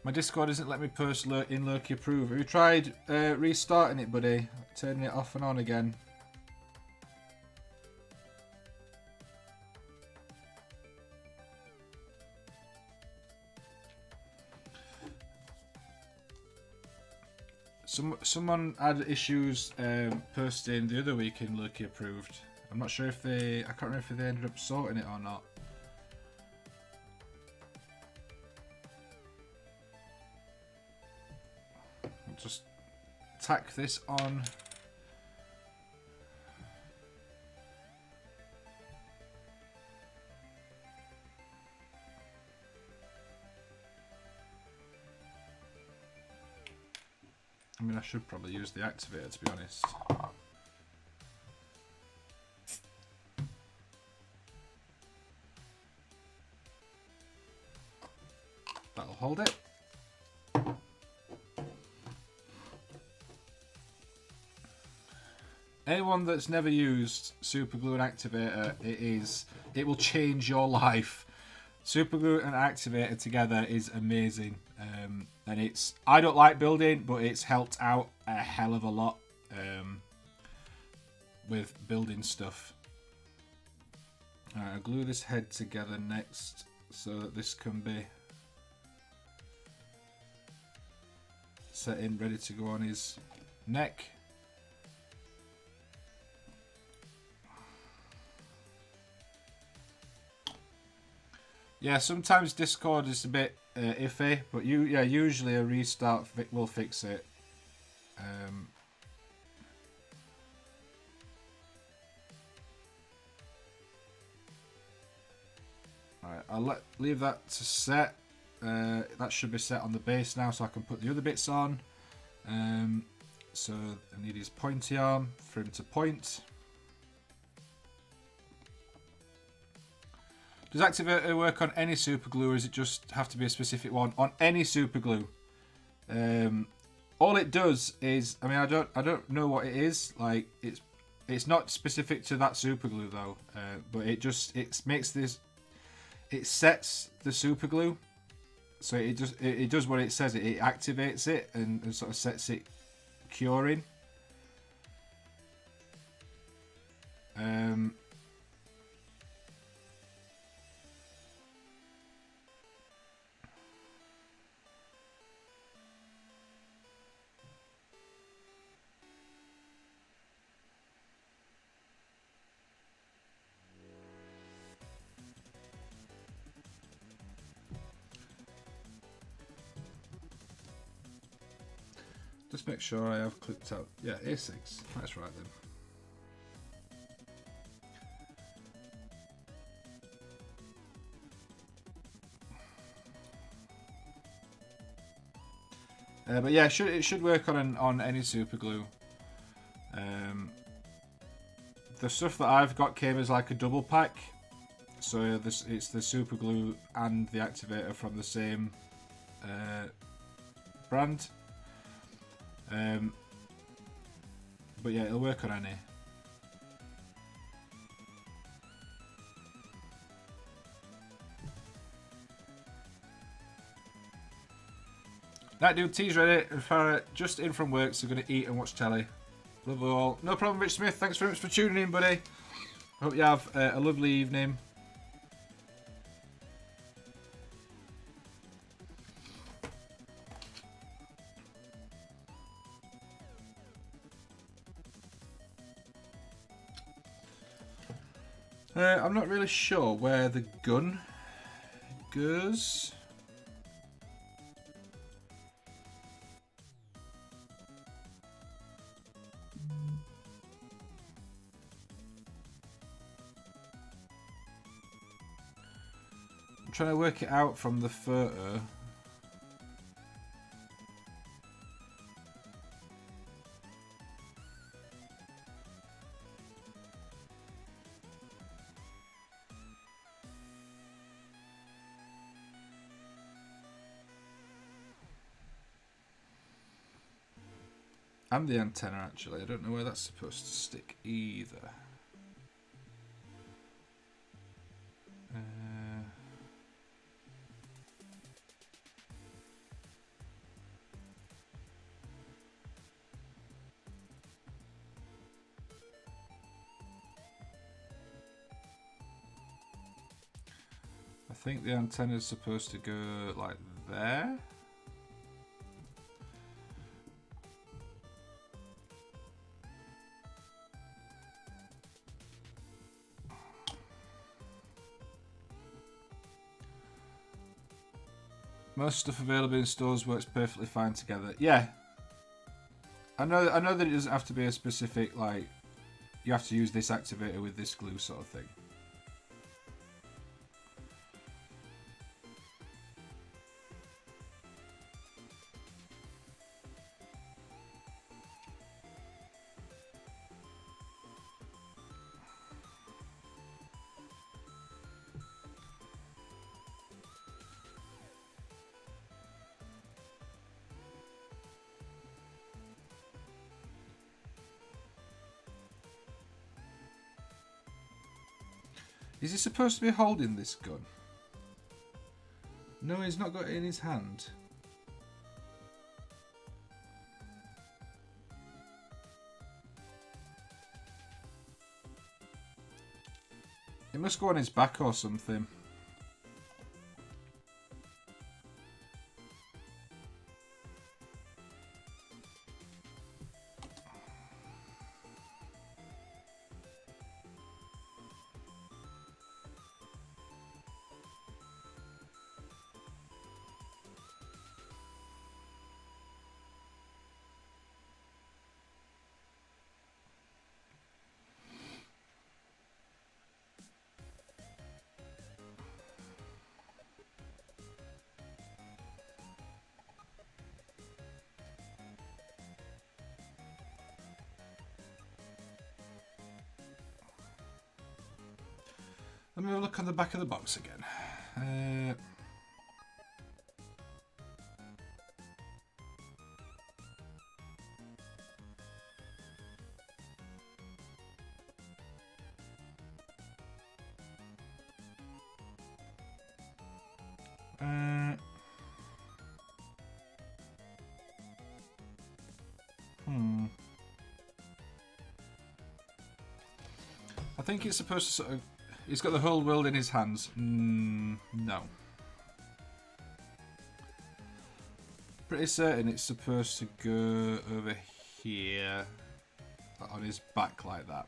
My Discord isn't letting me post in Loki approve. Have you tried restarting it, buddy? Turning it off and on again. Someone had issues posting the other week in Loki approved. I'm not sure if I can't remember if they ended up sorting it or not. Just tack this on. I mean, I should probably use the activator, to be honest. That'll hold it. Anyone that's never used super glue and activator, it will change your life. Super glue and activator together is amazing, and I don't like building, but it's helped out a hell of a lot with building stuff. Alright, I'll glue this head together next so that this can be set in, ready to go on his neck. Yeah, sometimes Discord is a bit iffy, but usually a restart will fix it. Right, I'll leave that to set. That should be set on the base now, so I can put the other bits on. So I need his pointy arm for him to point. Does activator work on any super glue, or does it just have to be a specific one? On any super glue. All it does is, I mean, I don't know what it is. Like it's not specific to that super glue though. But it makes this. It sets the super glue, so it does what it says. It activates it and sort of sets it curing. Just make sure I have clicked out. Yeah, A6. That's right then. But yeah, it should work on any super glue. The stuff that I've got came as like a double pack, so it's the super glue and the activator from the same brand. But yeah, it'll work on any. That dude, tea's ready. Just in from work, so gonna eat and watch telly. Love you all. No problem, Rich Smith. Thanks very much for tuning in, buddy. Hope you have a lovely evening. I'm not really sure where the gun goes. I'm trying to work it out from the photo. And the antenna, actually. I don't know where that's supposed to stick either. I think the antenna is supposed to go like there. Most stuff available in stores works perfectly fine together. Yeah. I know that it doesn't have to be a specific, like, you have to use this activator with this glue sort of thing. Is he supposed to be holding this gun? No, he's not got it in his hand. It must go on his back or something. Let me have a look on the back of the box again. I think it's supposed to sort of... He's got the whole world in his hands. No. Pretty certain it's supposed to go over here. On his back like that.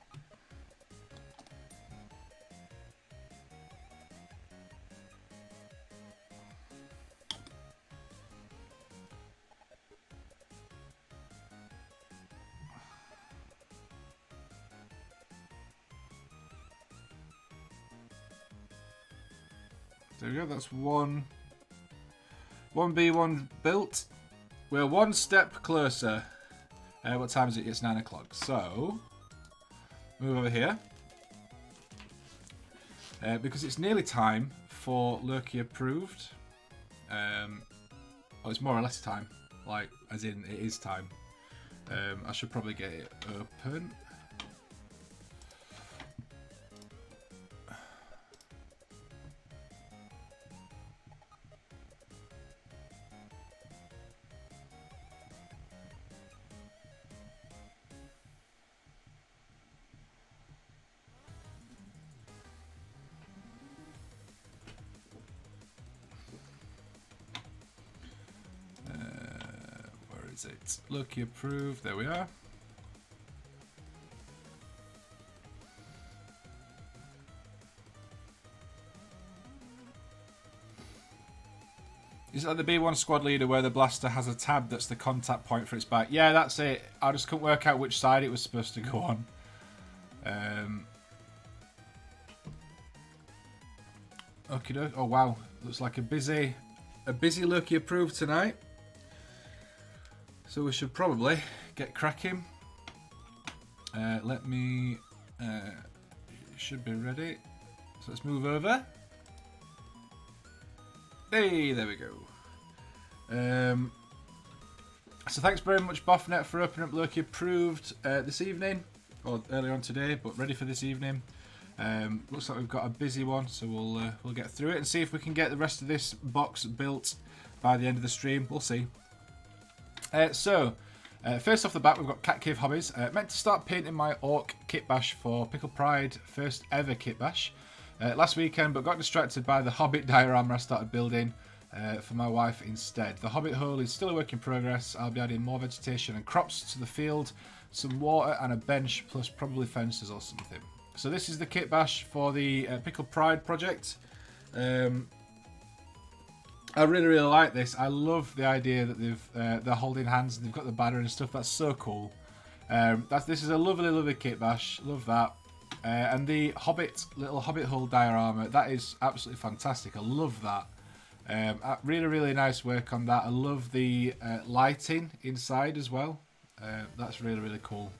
There we go, that's 1B1 built. We're one step closer. What time is it? It's 9 o'clock. So, move over here. Because it's nearly time for Loki approved. Oh, it's more or less time. Like, as in, it is time. I should probably get it open. It Loki approved. There we are. Is it like the B1 squad leader where the blaster has a tab that's the contact point for its back? Yeah, that's it. I just couldn't work out which side it was supposed to go on. Okay. Oh wow, looks like a busy Loki approved tonight. So we should probably get cracking. Let me... should be ready. So let's move over. Hey, there we go. So thanks very much, Boffnet, for opening up Loki approved this evening. Or earlier on today, but ready for this evening. Looks like we've got a busy one, so we'll get through it and see if we can get the rest of this box built by the end of the stream. We'll see. First off the bat, we've got Cat Cave Hobbies. Meant to start painting my Orc kit bash for Pickle Pride first ever kit bash last weekend, but got distracted by the Hobbit diorama I started building for my wife instead. The Hobbit hole is still a work in progress. I'll be adding more vegetation and crops to the field, some water and a bench, plus probably fences or something. So this is the kit bash for the Pickle Pride project. I really like this. I love the idea that they're holding hands and they've got the banner and stuff. That's so cool. This is a lovely kit bash. Love that. And the little Hobbit hole diorama, that is absolutely fantastic. I love that. Really nice work on that. I love the lighting inside as well. That's really cool.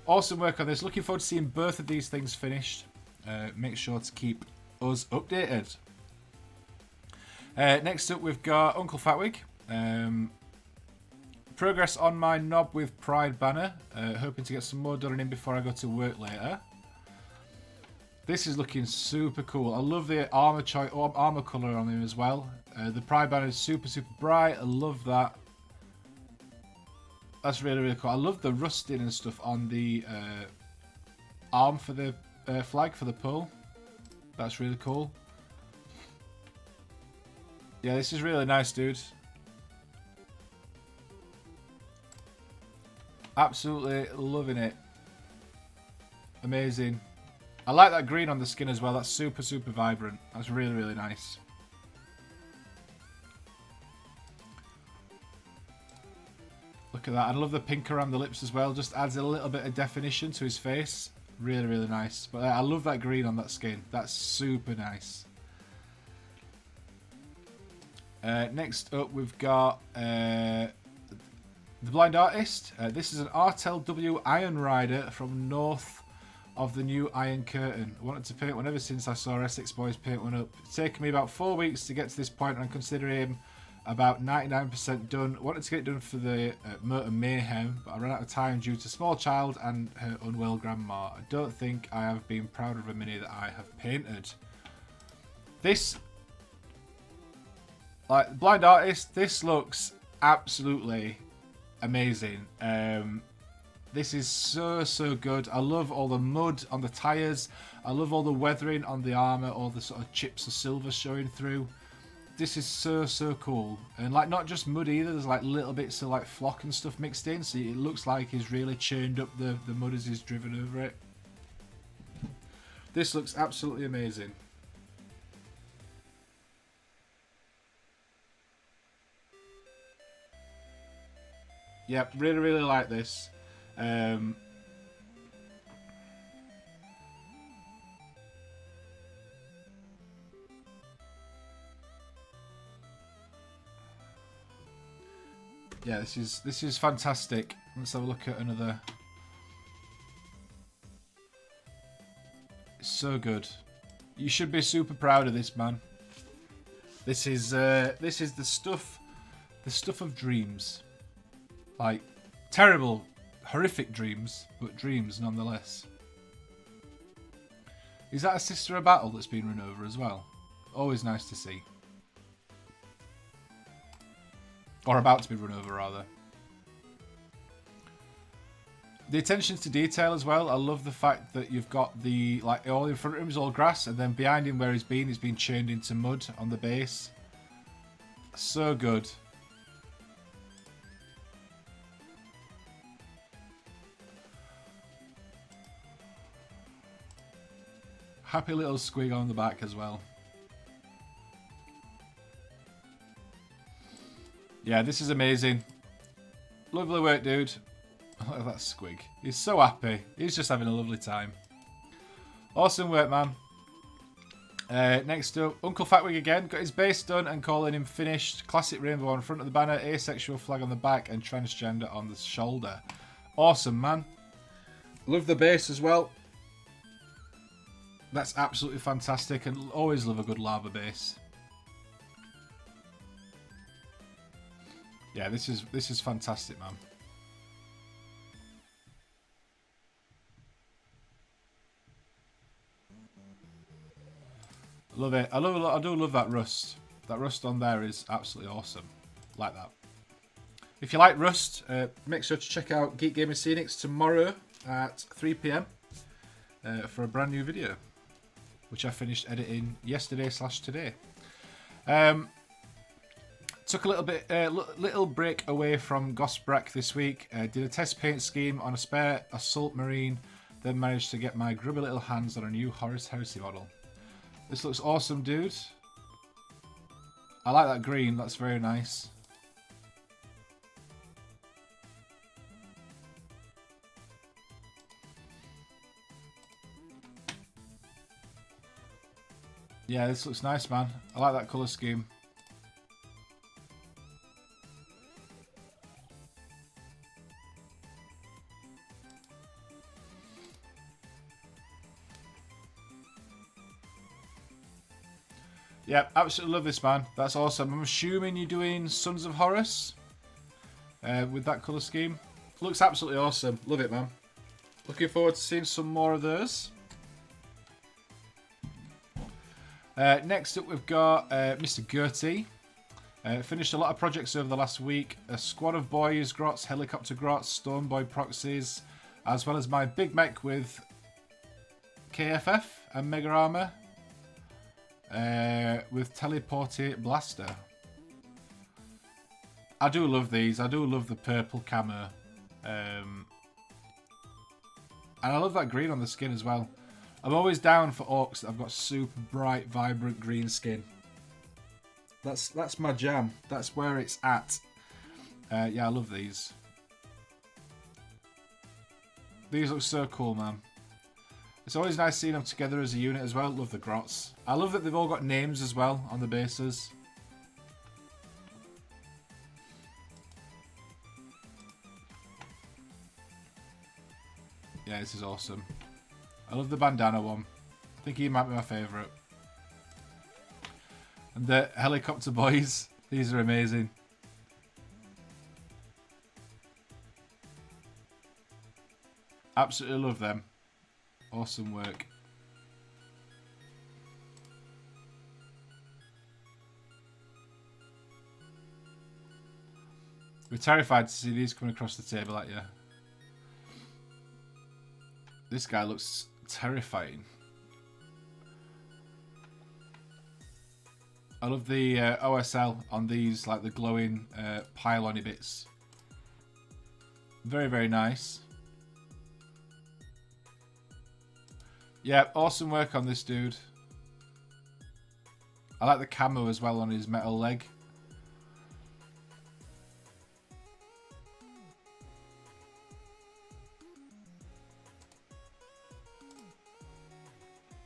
Awesome work on this. Looking forward to seeing both of these things finished. Make sure to keep us updated. Next up, we've got Uncle Fatwig. Progress on my knob with Pride banner. Hoping to get some more done in before I go to work later. This is looking super cool. I love the armor colour on him as well. The Pride banner is super bright. I love that. That's really cool. I love the rusting and stuff on the arm for the flag for the pole. That's really cool. Yeah, this is really nice, dude. Absolutely loving it. Amazing. I like that green on the skin as well. That's super vibrant. That's really nice. Look at that. I love the pink around the lips as well. Just adds a little bit of definition to his face. Really nice. But I love that green on that skin. That's super nice. Next up, we've got the Blind Artist. This is an RTLW Iron Rider from North of the new Iron Curtain. I wanted to paint one ever since I saw Essex Boys paint one up. It's taken me about 4 weeks to get to this point, and I'm considering about 99% done. I wanted to get it done for the Motor Mayhem, but I ran out of time due to small child and her unwell grandma. I don't think I have been proud of a mini that I have painted. This, like Blind Artist, this looks absolutely amazing. This is so good. I love all the mud on the tyres. I love all the weathering on the armour, all the sort of chips of silver showing through. This is so cool. And like not just mud either, there's like little bits of like flock and stuff mixed in, so it looks like he's really churned up the mud as he's driven over it. This looks absolutely amazing. Yep, really like this. Yeah, this is fantastic. Let's have a look at another. It's so good. You should be super proud of this, man. This is the stuff of dreams. Like terrible, horrific dreams, but dreams nonetheless. Is that a Sister of Battle that's been run over as well? Always nice to see. Or about to be run over, rather. The attention to detail as well. I love the fact that you've got the, like, all in front of him is all grass, and then behind him where he's been churned into mud on the base. So good. Happy little squig on the back as well. Yeah, this is amazing. Lovely work, dude. Look at that squig. He's so happy. He's just having a lovely time. Awesome work, man. Next up, Uncle Fatwig again. Got his base done and calling him finished. Classic rainbow on front of the banner, asexual flag on the back, and transgender on the shoulder. Awesome, man. Love the base as well. That's absolutely fantastic, and always love a good lava base. Yeah, this is fantastic, man. Love it. I do love that rust. That rust on there is absolutely awesome. Like that. If you like rust, make sure to check out Geek Gaming Scenics tomorrow at 3 PM for a brand new video, which I finished editing yesterday/today. Took a little break away from Gosbrack this week. Did a test paint scheme on a spare Assault Marine, then managed to get my grubby little hands on a new Horus Heresy model. This looks awesome, dude. I like that green. That's very nice. Yeah, this looks nice, man. I like that colour scheme. Yep, absolutely love this, man. That's awesome. I'm assuming you're doing Sons of Horus with that colour scheme. Looks absolutely awesome. Love it, man. Looking forward to seeing some more of those. Next up, we've got Mr. Gertie. Finished a lot of projects over the last week. A squad of boys, grots, helicopter grots, stone boy proxies, as well as my big mech with KFF and Mega Armor. With Teleportate Blaster. I do love these. I do love the purple camo. And I love that green on the skin as well. I'm always down for orcs that have got super bright, vibrant green skin. That's my jam. That's where it's at. Yeah, I love these. These look so cool, man. It's always nice seeing them together as a unit as well. Love the grots. I love that they've all got names as well on the bases. Yeah, this is awesome. I love the bandana one. I think he might be my favourite. And the helicopter boys. These are amazing. Absolutely love them. Awesome work. We're terrified to see these coming across the table at you. This guy looks terrifying. I love the OSL on these, like the glowing pylon-y bits. Very, very nice. Yeah, awesome work on this dude. I like the camo as well on his metal leg.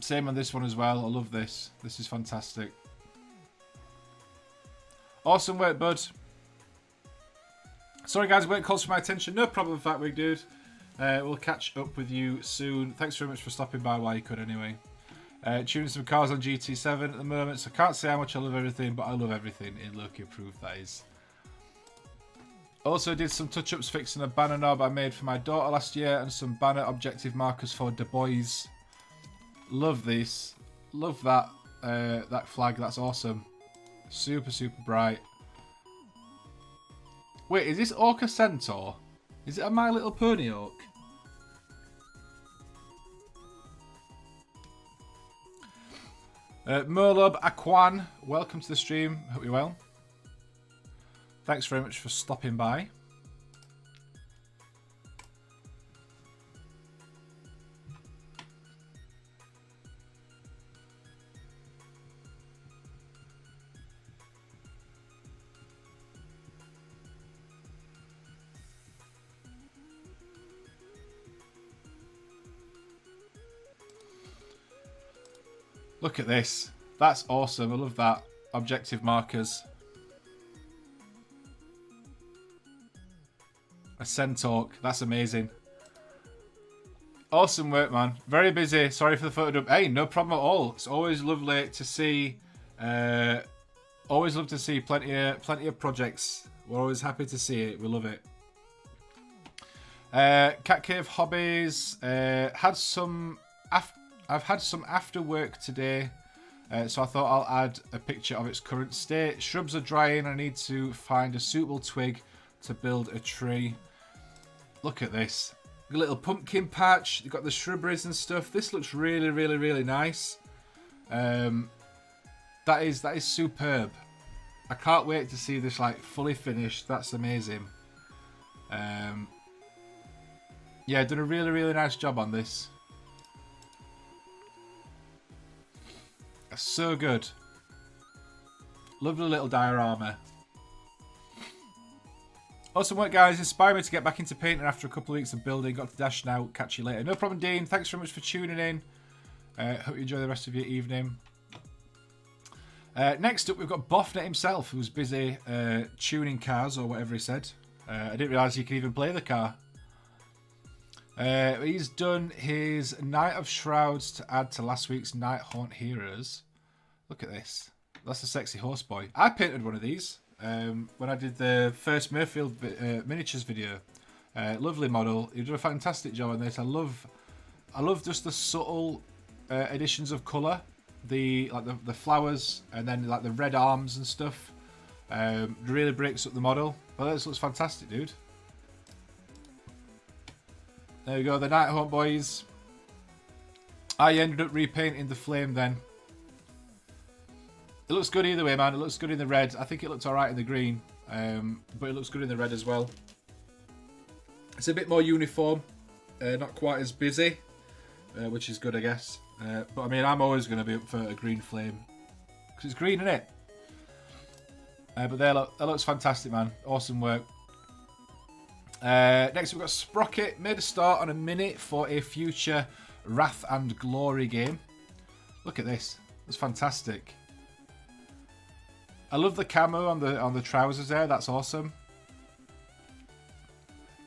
Same on this one as well. I love this. This is fantastic. Awesome work, bud. Sorry, guys, wait calls for my attention. No problem, Fat Wig Dude. We'll catch up with you soon. Thanks very much for stopping by while you could anyway. Tuning some cars on GT7 at the moment, so I can't say how much I love everything, but I love everything in Loki approved, that is. Also did some touch-ups fixing a banner knob I made for my daughter last year and some banner objective markers for Du Bois. Love this. Love that that flag. That's awesome. Super, super bright. Wait, is this Orca Centaur? Is it a My Little Pony Orc? Merlob Aquan, welcome to the stream. Hope you're well. Thanks very much for stopping by. Look at this. That's awesome. I love that. Objective markers. A Centaur. That's amazing. Awesome work, man. Very busy. Sorry for the photo dump. Hey, no problem at all. It's always lovely to see. Always love to see plenty of projects. We're always happy to see it. We love it. Cat Cave Hobbies. I've had some after work today, so I thought I'll add a picture of its current state. Shrubs are drying. I need to find a suitable twig to build a tree. Look at this. A little pumpkin patch. You've got the shrubberies and stuff. This looks really, really, really nice. That is superb. I can't wait to see this like fully finished. That's amazing. Yeah, done a really, really nice job on this. So good. Lovely little diorama. Awesome work, guys. Inspired me to get back into painting after a couple of weeks of building. Got to dash now. Catch you later. No problem, Dean. Thanks very much for tuning in. Hope you enjoy the rest of your evening. Next up, we've got Boffnet himself, who's busy tuning cars, or whatever he said. I didn't realise he could even play the car. He's done his Night of Shrouds to add to last week's Night Haunt Heroes. Look at this. That's a sexy horse boy. I painted one of these when I did the first Murfield miniatures video. Lovely model. You did a fantastic job on this. I love just the subtle additions of colour. The flowers and then like the red arms and stuff. Really breaks up the model. Well, this looks fantastic, dude. There we go, the Night Haunt boys. I ended up repainting the flame then. It looks good either way, man. It looks good in the red. I think it looks alright in the green. But it looks good in the red as well. It's a bit more uniform. Not quite as busy. Which is good, I guess. But I mean, I'm always going to be up for a green flame. Because it's green, isn't it? But that looks fantastic, man. Awesome work. Next we've got Sprocket. Made a start on a minute for a future Wrath and Glory game. Look at this. That's fantastic. I love the camo on the trousers there. That's awesome.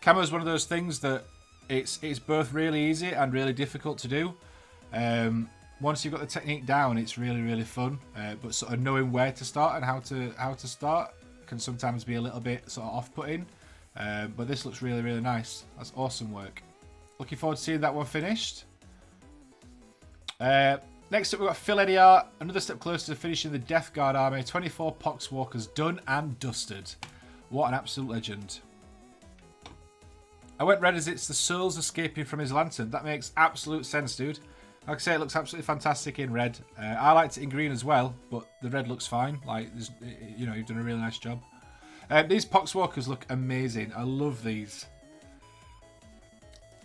Camo is one of those things that it's both really easy and really difficult to do. Once you've got the technique down, it's really, really fun. But sort of knowing where to start and how to start can sometimes be a little bit sort of off-putting. But this looks really, really nice. That's awesome work. Looking forward to seeing that one finished. Next up, we've got Phil Ediart. Another step closer to finishing the Death Guard army. 24 Poxwalkers done and dusted. What an absolute legend. I went red as it's the souls escaping from his lantern. That makes absolute sense, dude. Like I say, it looks absolutely fantastic in red. I liked it in green as well, but the red looks fine. Like, you know, you've done a really nice job. These Poxwalkers look amazing. I love these.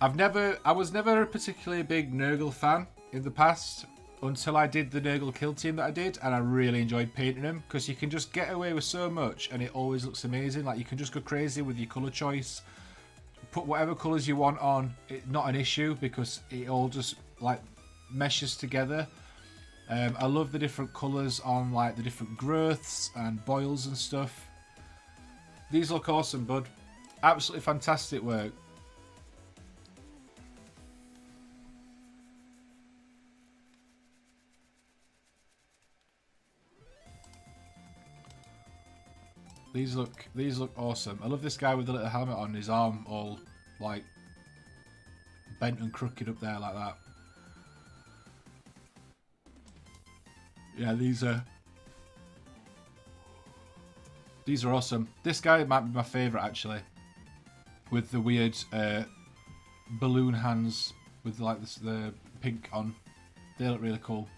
I was never a particularly big Nurgle fan in the past until I did the Nurgle kill team that I did, and I really enjoyed painting them because you can just get away with so much and it always looks amazing. Like, you can just go crazy with your colour choice. Put whatever colours you want on. It's not an issue because it all just, like, meshes together. I love the different colours on, like, the different growths and boils and stuff. These look awesome, bud. Absolutely fantastic work. These look awesome. I love this guy with the little helmet on, his arm all like bent and crooked up there like that. Yeah, these are awesome. This guy might be my favourite actually, with the weird balloon hands with like the pink on. They look really cool.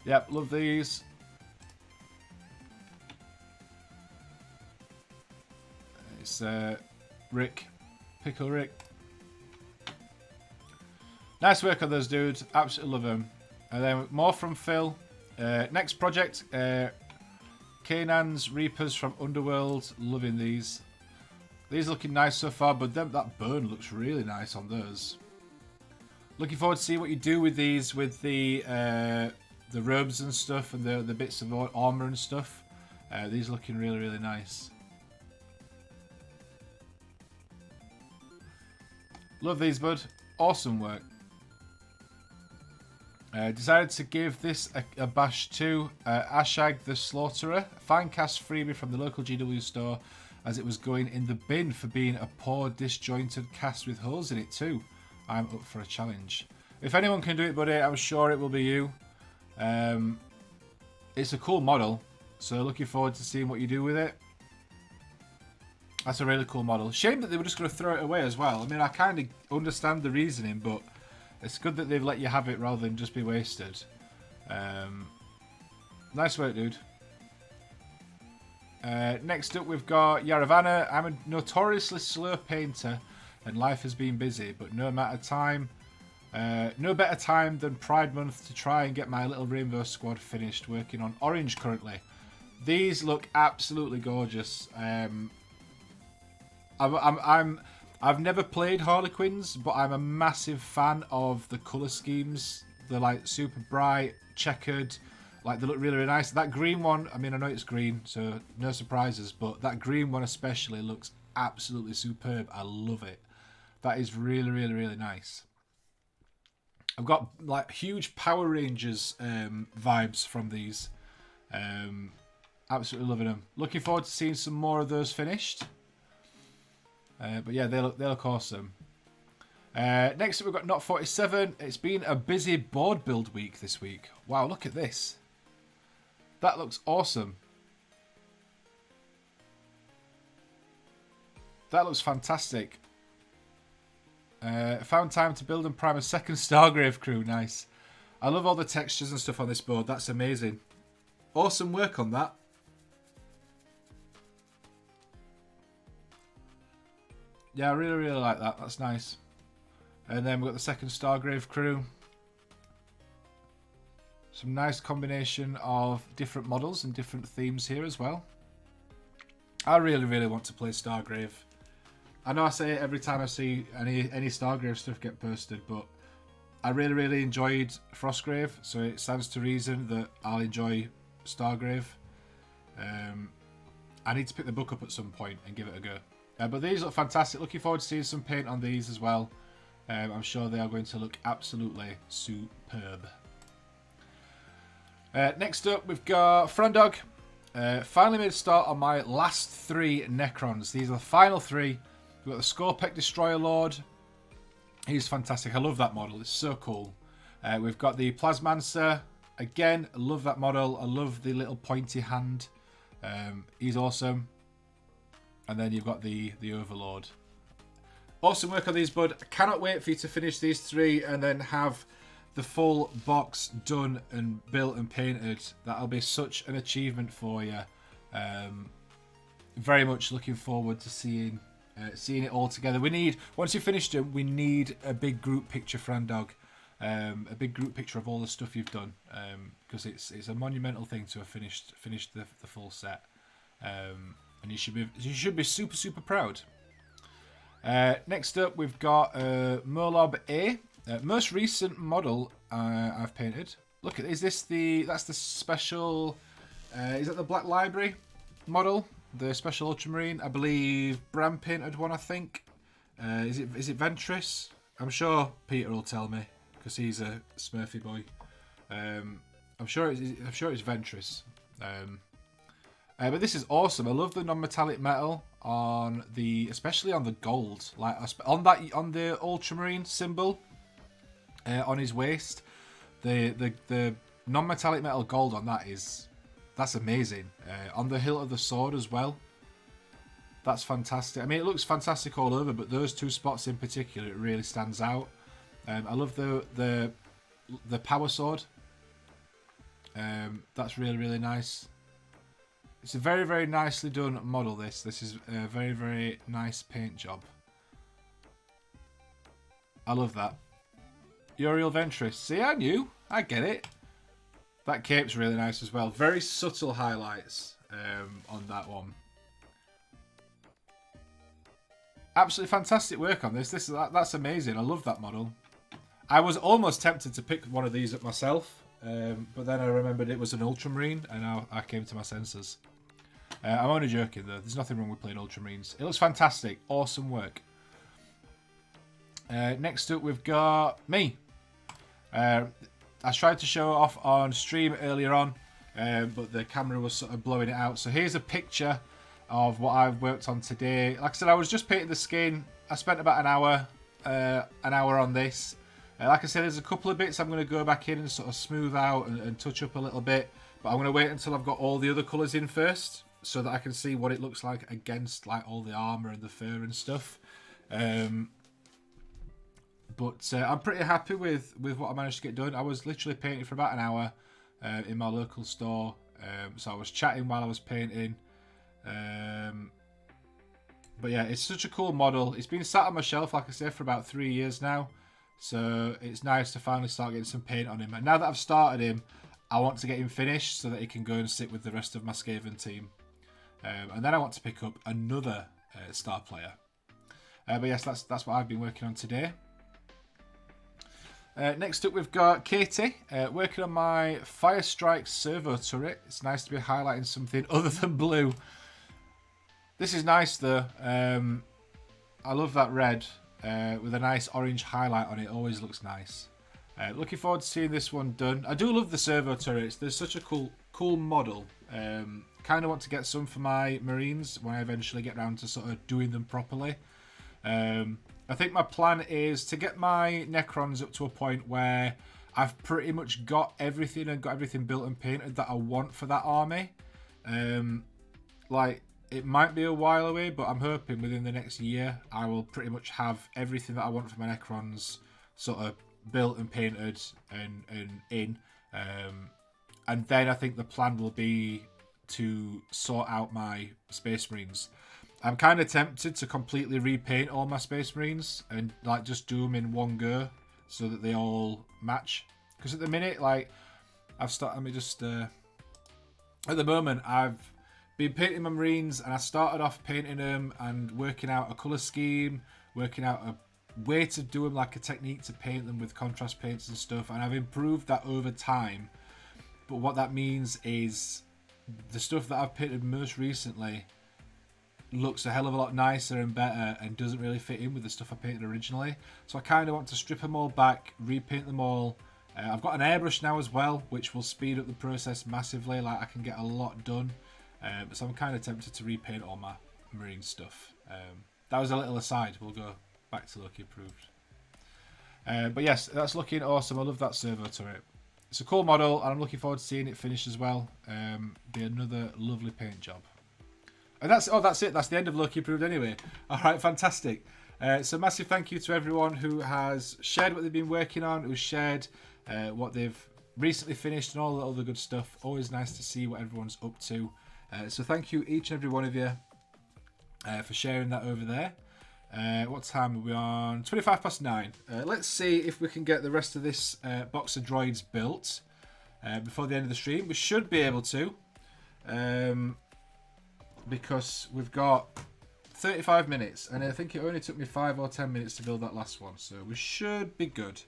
Yep, love these. It's Rick. Pickle Rick. Nice work on those dudes. Absolutely love them. And then more from Phil. Next project. Kanan's Reapers from Underworld. Loving these. These looking nice so far, but that burn looks really nice on those. Looking forward to see what you do with these, with the robes and stuff, and the bits of armor and stuff. These looking really, really nice. Love these, bud. Awesome work. Decided to give this a bash too. Ashag the Slaughterer. A fine cast freebie from the local GW store, as it was going in the bin for being a poor, disjointed cast with holes in it too. I'm up for a challenge. If anyone can do it, buddy, I'm sure it will be you. It's a cool model, so looking forward to seeing what you do with it. That's a really cool model. Shame that they were just going to throw it away as well. I mean, I kind of understand the reasoning, but it's good that they've let you have it rather than just be wasted. Nice work, dude. Next up, we've got Yaravana. I'm a notoriously slow painter, and life has been busy, but no better time than Pride Month to try and get my little Rainbow Squad finished. Working on Orange currently. These look absolutely gorgeous. I've never played Harlequins, but I'm a massive fan of the colour schemes. They're like super bright, checkered, like they look really, really nice. That green one, I mean, I know it's green, so no surprises, but that green one especially looks absolutely superb. I love it. That is really, really, really nice. I've got like huge Power Rangers vibes from these. Absolutely loving them. Looking forward to seeing some more of those finished. But yeah, they look awesome. Next up, we've got Not 47. It's been a busy board build week this week. Wow, look at this. That looks awesome. That looks fantastic. Found time to build and prime a second Stargrave crew. Nice. I love all the textures and stuff on this board. That's amazing. Awesome work on that. Yeah, I really, really like that. That's nice. And then we've got the second Stargrave crew. Some nice combination of different models and different themes here as well. I really, really want to play Stargrave. I know I say it every time I see any Stargrave stuff get posted, but I really, really enjoyed Frostgrave, so it stands to reason that I'll enjoy Stargrave. I need to pick the book up at some point and give it a go. But these look fantastic. Looking forward to seeing some paint on these as well. I'm sure they are going to look absolutely superb. Next up, we've got Frandog. Finally made a start on my last 3 Necrons. These are the final 3. We've got the Scorpec Destroyer Lord. He's fantastic. I love that model. It's so cool. We've got the Plasmancer. Again, I love that model. I love the little pointy hand. He's awesome. And then you've got the Overlord. Awesome work on these, bud. I cannot wait for you to finish these 3 and then have the full box done and built and painted. That'll be such an achievement for you. Very much looking forward to seeing it all together. We need, once you've finished them, we need a big group picture, Frandog. A big group picture of all the stuff you've done, because it's a monumental thing to have finished the full set. And you should be super proud. Next up, we've got Murlob A, most recent model I've painted. Look, that's the special? Is that the Black Library model, the special Ultramarine? I believe Bram painted one. I think. Is it Ventress? I'm sure Peter will tell me because he's a Smurfy boy. I'm sure it's Ventress. But this is awesome. I love the non-metallic metal especially on the gold, like on the Ultramarine symbol on his waist. The non-metallic metal gold on that's amazing. On the hilt of the sword as well. That's fantastic. I mean, it looks fantastic all over, but those 2 spots in particular, it really stands out. I love the power sword. That's really nice. It's a very nicely done model. This is a very nice paint job. I love that. Uriel Ventress. See, I knew. I get it. That cape's really nice as well. Very subtle highlights on that one. Absolutely fantastic work on this. That's amazing. I love that model. I was almost tempted to pick one of these up myself, but then I remembered it was an Ultramarine, and I came to my senses. I'm only joking though. There's nothing wrong with playing Ultramarines. It looks fantastic. Awesome work. Next up, we've got me. I tried to show it off on stream earlier on, but the camera was sort of blowing it out. So here's a picture of what I've worked on today. Like I said, I was just painting the skin. I spent about an hour on this. Like I said, there's a couple of bits I'm going to go back in and sort of smooth out and touch up a little bit. But I'm going to wait until I've got all the other colours in first, so that I can see what it looks like against like all the armour and the fur and stuff. But I'm pretty happy with what I managed to get done. I was literally painting for about an hour in my local store. So I was chatting while I was painting. But yeah, it's such a cool model. It's been sat on my shelf, like I said, for about 3 years now. So it's nice to finally start getting some paint on him. And now that I've started him, I want to get him finished so that he can go and sit with the rest of my Skaven team. And then I want to pick up another star player. But yes, that's what I've been working on today. Next up, we've got Katie working on my Fire Strike servo turret. It's nice to be highlighting something other than blue. This is nice though. I love that red with a nice orange highlight on it. Always looks nice. Looking forward to seeing this one done. I do love the servo turrets. They're such a cool model. Kind of want to get some for my Marines when I eventually get around to sort of doing them properly. I think my plan is to get my Necrons up to a point where I've pretty much got everything and got everything built and painted that I want for that army. Like, it might be a while away, but I'm hoping within the next year I will pretty much have everything that I want for my Necrons sort of built and painted and in. And then I think the plan will be to sort out my Space Marines. I'm kind of tempted to completely repaint all my Space Marines and like just do them in one go so that they all match. Because at the minute, like, at the moment I've been painting my Marines and I started off painting them and working out a colour scheme, working out a way to do them, like a technique to paint them with contrast paints and stuff, and I've improved that over time. But what that means is the stuff that I've painted most recently, looks a hell of a lot nicer and better and doesn't really fit in with the stuff I painted originally. So I kind of want to strip them all back, repaint them all. I've got an airbrush now as well, which will speed up the process massively. Like, I can get a lot done. So I'm kind of tempted to repaint all my marine stuff. That was a little aside. We'll go back to Loki Approved. But yes, that's looking awesome. I love that servo turret. It's a cool model, and I'm looking forward to seeing it finish as well. Be another lovely paint job. And that's it. That's the end of Loki Approved anyway. All right, fantastic. So massive thank you to everyone who has shared what they've been working on, who's shared what they've recently finished and all the other good stuff. Always nice to see what everyone's up to. So thank you each and every one of you for sharing that over there. What time are we on? 9:25. Let's see if we can get the rest of this box of droids built before the end of the stream. We should be able to, because we've got 35 minutes, and I think it only took me 5 or 10 minutes to build that last one, so we should be good.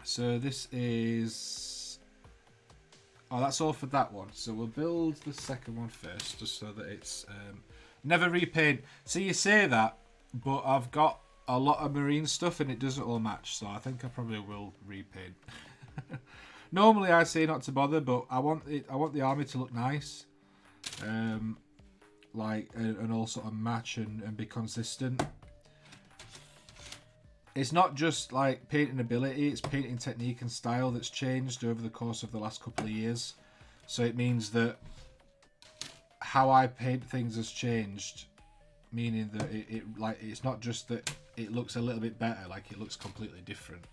So this is... Oh, that's all for that one. So we'll build the second one first, just so that it's... Never repaint. See, you say that, but I've got a lot of marine stuff and it doesn't all match, so I think I probably will repaint. Normally I say not to bother, but I want the army to look nice, like, and all sort of match and be consistent. It's not just like painting ability; it's painting technique and style that's changed over the course of the last couple of years. So it means that how I paint things has changed, meaning that it's not just that it looks a little bit better, like it looks completely different.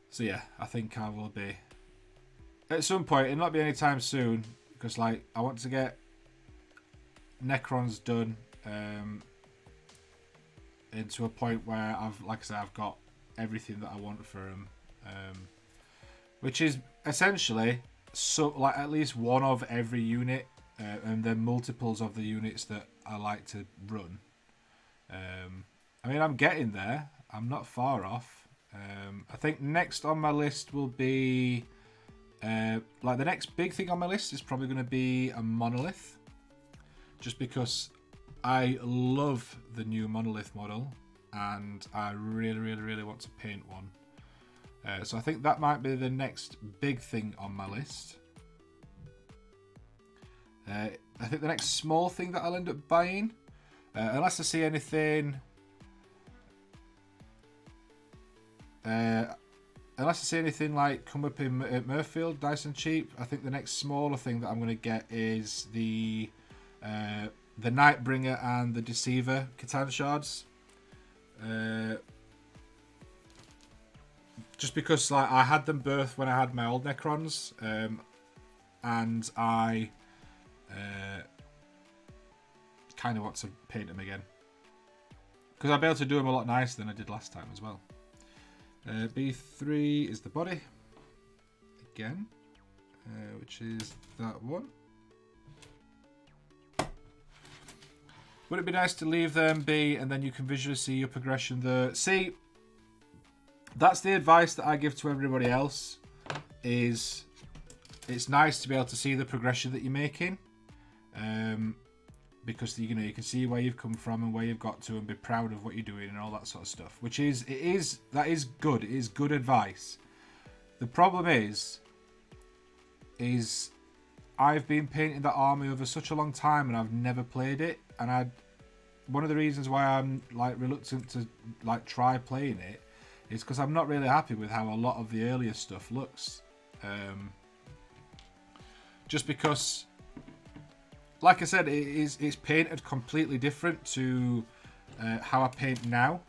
So yeah, I think I will be at some point. It'll not be anytime soon, because like I want to get Necrons done into a point where I've got everything that I want for them, which is essentially like at least one of every unit, and then multiples of the units that I like to run. I mean, I'm getting there. I'm not far off. I think next on my list will be like the next big thing on my list is probably going to be a monolith, just because I love the new monolith model and I really want to paint one. So I think that might be the next big thing on my list. I think the next small thing that I'll end up buying, unless I see anything, like come up in at Murfield nice and cheap, I think the next smaller thing that I'm going to get is the Nightbringer and the Deceiver Catan shards. Just because like I had them both when I had my old Necrons, and I kind of want to paint them again, because I'll be able to do them a lot nicer than I did last time as well. B3 is the body again, which is that one. Would it be nice to leave them be, and then you can visually see your progression there? See, that's the advice that I give to everybody else, is it's nice to be able to see the progression that you're making, because you can see where you've come from and where you've got to, and be proud of what you're doing and all that sort of stuff, which is that is good. It is good advice. The problem is I've been painting that army over such a long time and I've never played it, and one of the reasons why I'm like reluctant to like try playing it is because I'm not really happy with how a lot of the earlier stuff looks. Just because, like I said, it's painted completely different to how I paint now,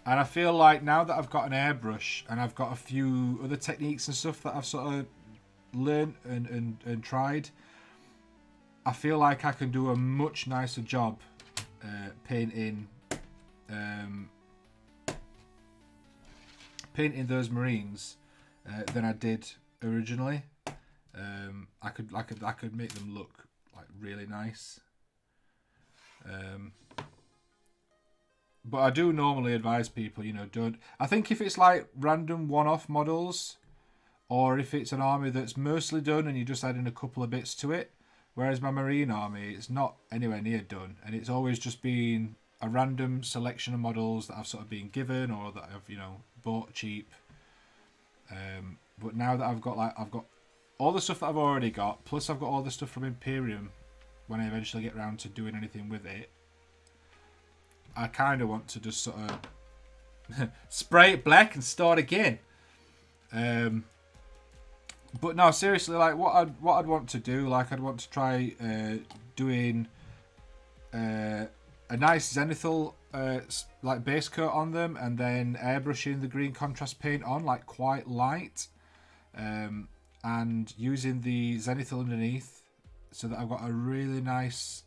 and I feel like now that I've got an airbrush and I've got a few other techniques and stuff that I've sort of learned and tried, I feel like I can do a much nicer job painting those Marines than I did originally. I could make them look like really nice. But I do normally advise people, don't. I think if it's like random one-off models, or if it's an army that's mostly done and you're just adding a couple of bits to it. Whereas my Marine army, it's not anywhere near done, and it's always just been a random selection of models that I've sort of been given or that I've, you know, bought cheap. But now that I've got all the stuff that I've already got, plus I've got all the stuff from Imperium when I eventually get around to doing anything with it, I kind of want to just sort of spray it black and start again. But no, seriously, like what I'd want to do, like I'd want to try doing a nice zenithal like base coat on them, and then airbrushing the green contrast paint on, like quite light, and using the zenithal underneath, so that I've got a really nice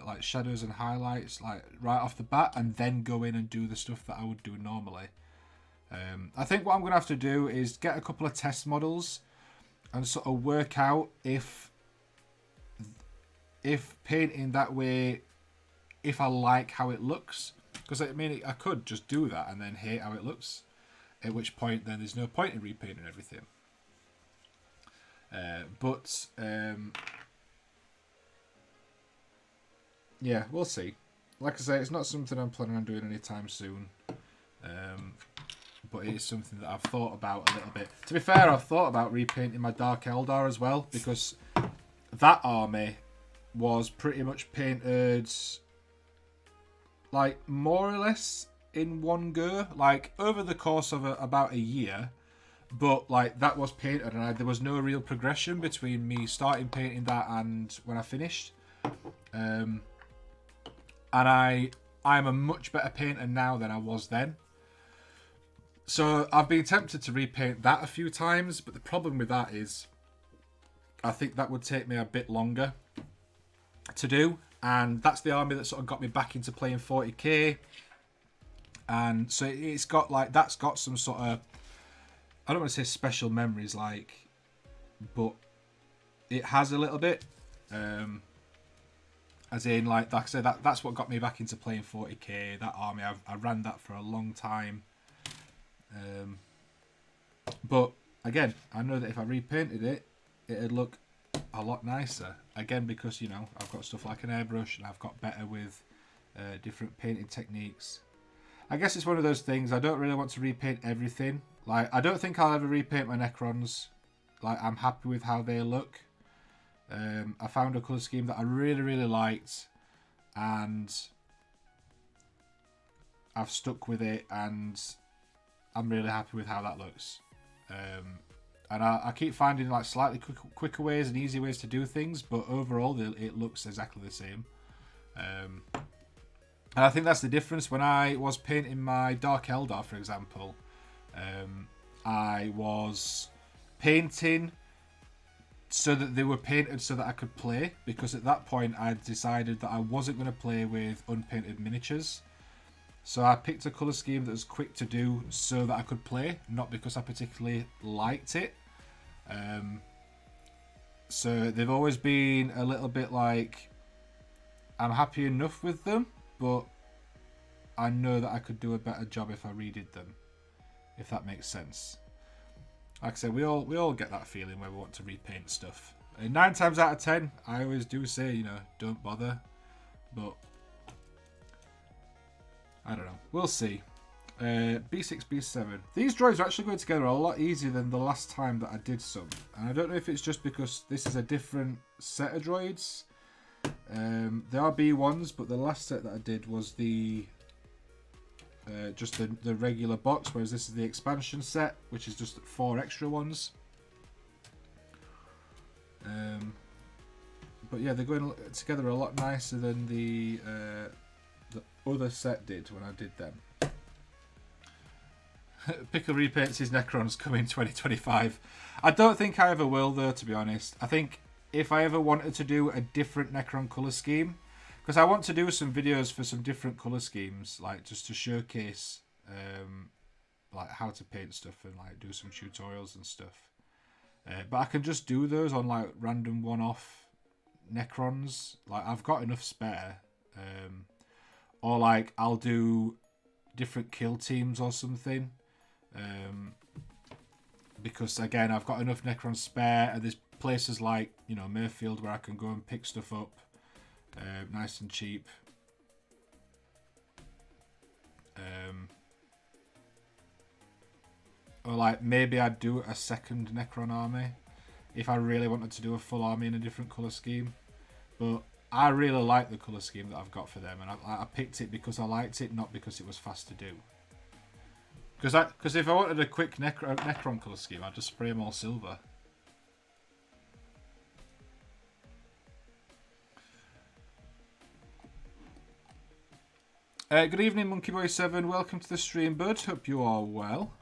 like shadows and highlights like right off the bat, and then go in and do the stuff that I would do normally. I think what I'm gonna have to do is get a couple of test models and sort of work out if painting that way, if I like how it looks. Because I mean, I could just do that and then hate how it looks, at which point then there's no point in repainting everything. Yeah, we'll see. Like I say, it's not something I'm planning on doing anytime soon. But it is something that I've thought about a little bit. To be fair, I've thought about repainting my Dark Eldar as well, because that army was pretty much painted like more or less in one go, like over the course of about a year. But like that was painted, and there was no real progression between me starting painting that and when I finished. And I'm a much better painter now than I was then. So I've been tempted to repaint that a few times, but the problem with that is I think that would take me a bit longer to do, and that's the army that sort of got me back into playing 40k. And so it's got like, that's got some sort of, I don't want to say special memories, like, but it has a little bit. As in, like I said, that's what got me back into playing 40k. That army, I ran that for a long time. But again, I know that if I repainted it, it'd look a lot nicer. Again, because, you know, I've got stuff like an airbrush, and I've got better with different painting techniques. I guess it's one of those things. I don't really want to repaint everything. Like, I don't think I'll ever repaint my Necrons. Like, I'm happy with how they look. I found a colour scheme that I really, really liked, and I've stuck with it, and I'm really happy with how that looks. And I keep finding like slightly quicker ways and easier ways to do things, but overall it looks exactly the same. And I think that's the difference. When I was painting my Dark Eldar, for example, I was painting so that they were painted so that I could play, because at that point I decided that I wasn't going to play with unpainted miniatures. So I picked a colour scheme that was quick to do so that I could play, not because I particularly liked it. So they've always been a little bit like, I'm happy enough with them, but I know that I could do a better job if I redid them, if that makes sense. Like I said, we all get that feeling where we want to repaint stuff. And 9 times out of 10, I always do say, you know, don't bother. But I don't know. We'll see. B6, B7. These droids are actually going together a lot easier than the last time that I did some. And I don't know if it's just because this is a different set of droids. They are B1s, but the last set that I did was the just the regular box, whereas this is the expansion set, which is just 4 extra ones. But yeah, they're going together a lot nicer than the other set did when I did them. Pickle repaints his Necrons coming 2025. I don't think I ever will, though, to be honest. I think if I ever wanted to do a different Necron colour scheme, because I want to do some videos for some different colour schemes, like just to showcase like how to paint stuff and like do some tutorials and stuff. But I can just do those on like random one-off Necrons. Like I've got enough spare. Or like I'll do different kill teams or something. because again, I've got enough Necron spare, and there's places like, you know, Mayfield where I can go and pick stuff up nice and cheap. Or like maybe I'd do a second Necron army if I really wanted to do a full army in a different colour scheme. But I really like the colour scheme that I've got for them, and I picked it because I liked it, not because it was fast to do. Because if I wanted a quick Necron colour scheme, I'd just spray them all silver. Good evening, MonkeyBoy7. Welcome to the stream, bud. Hope you are well.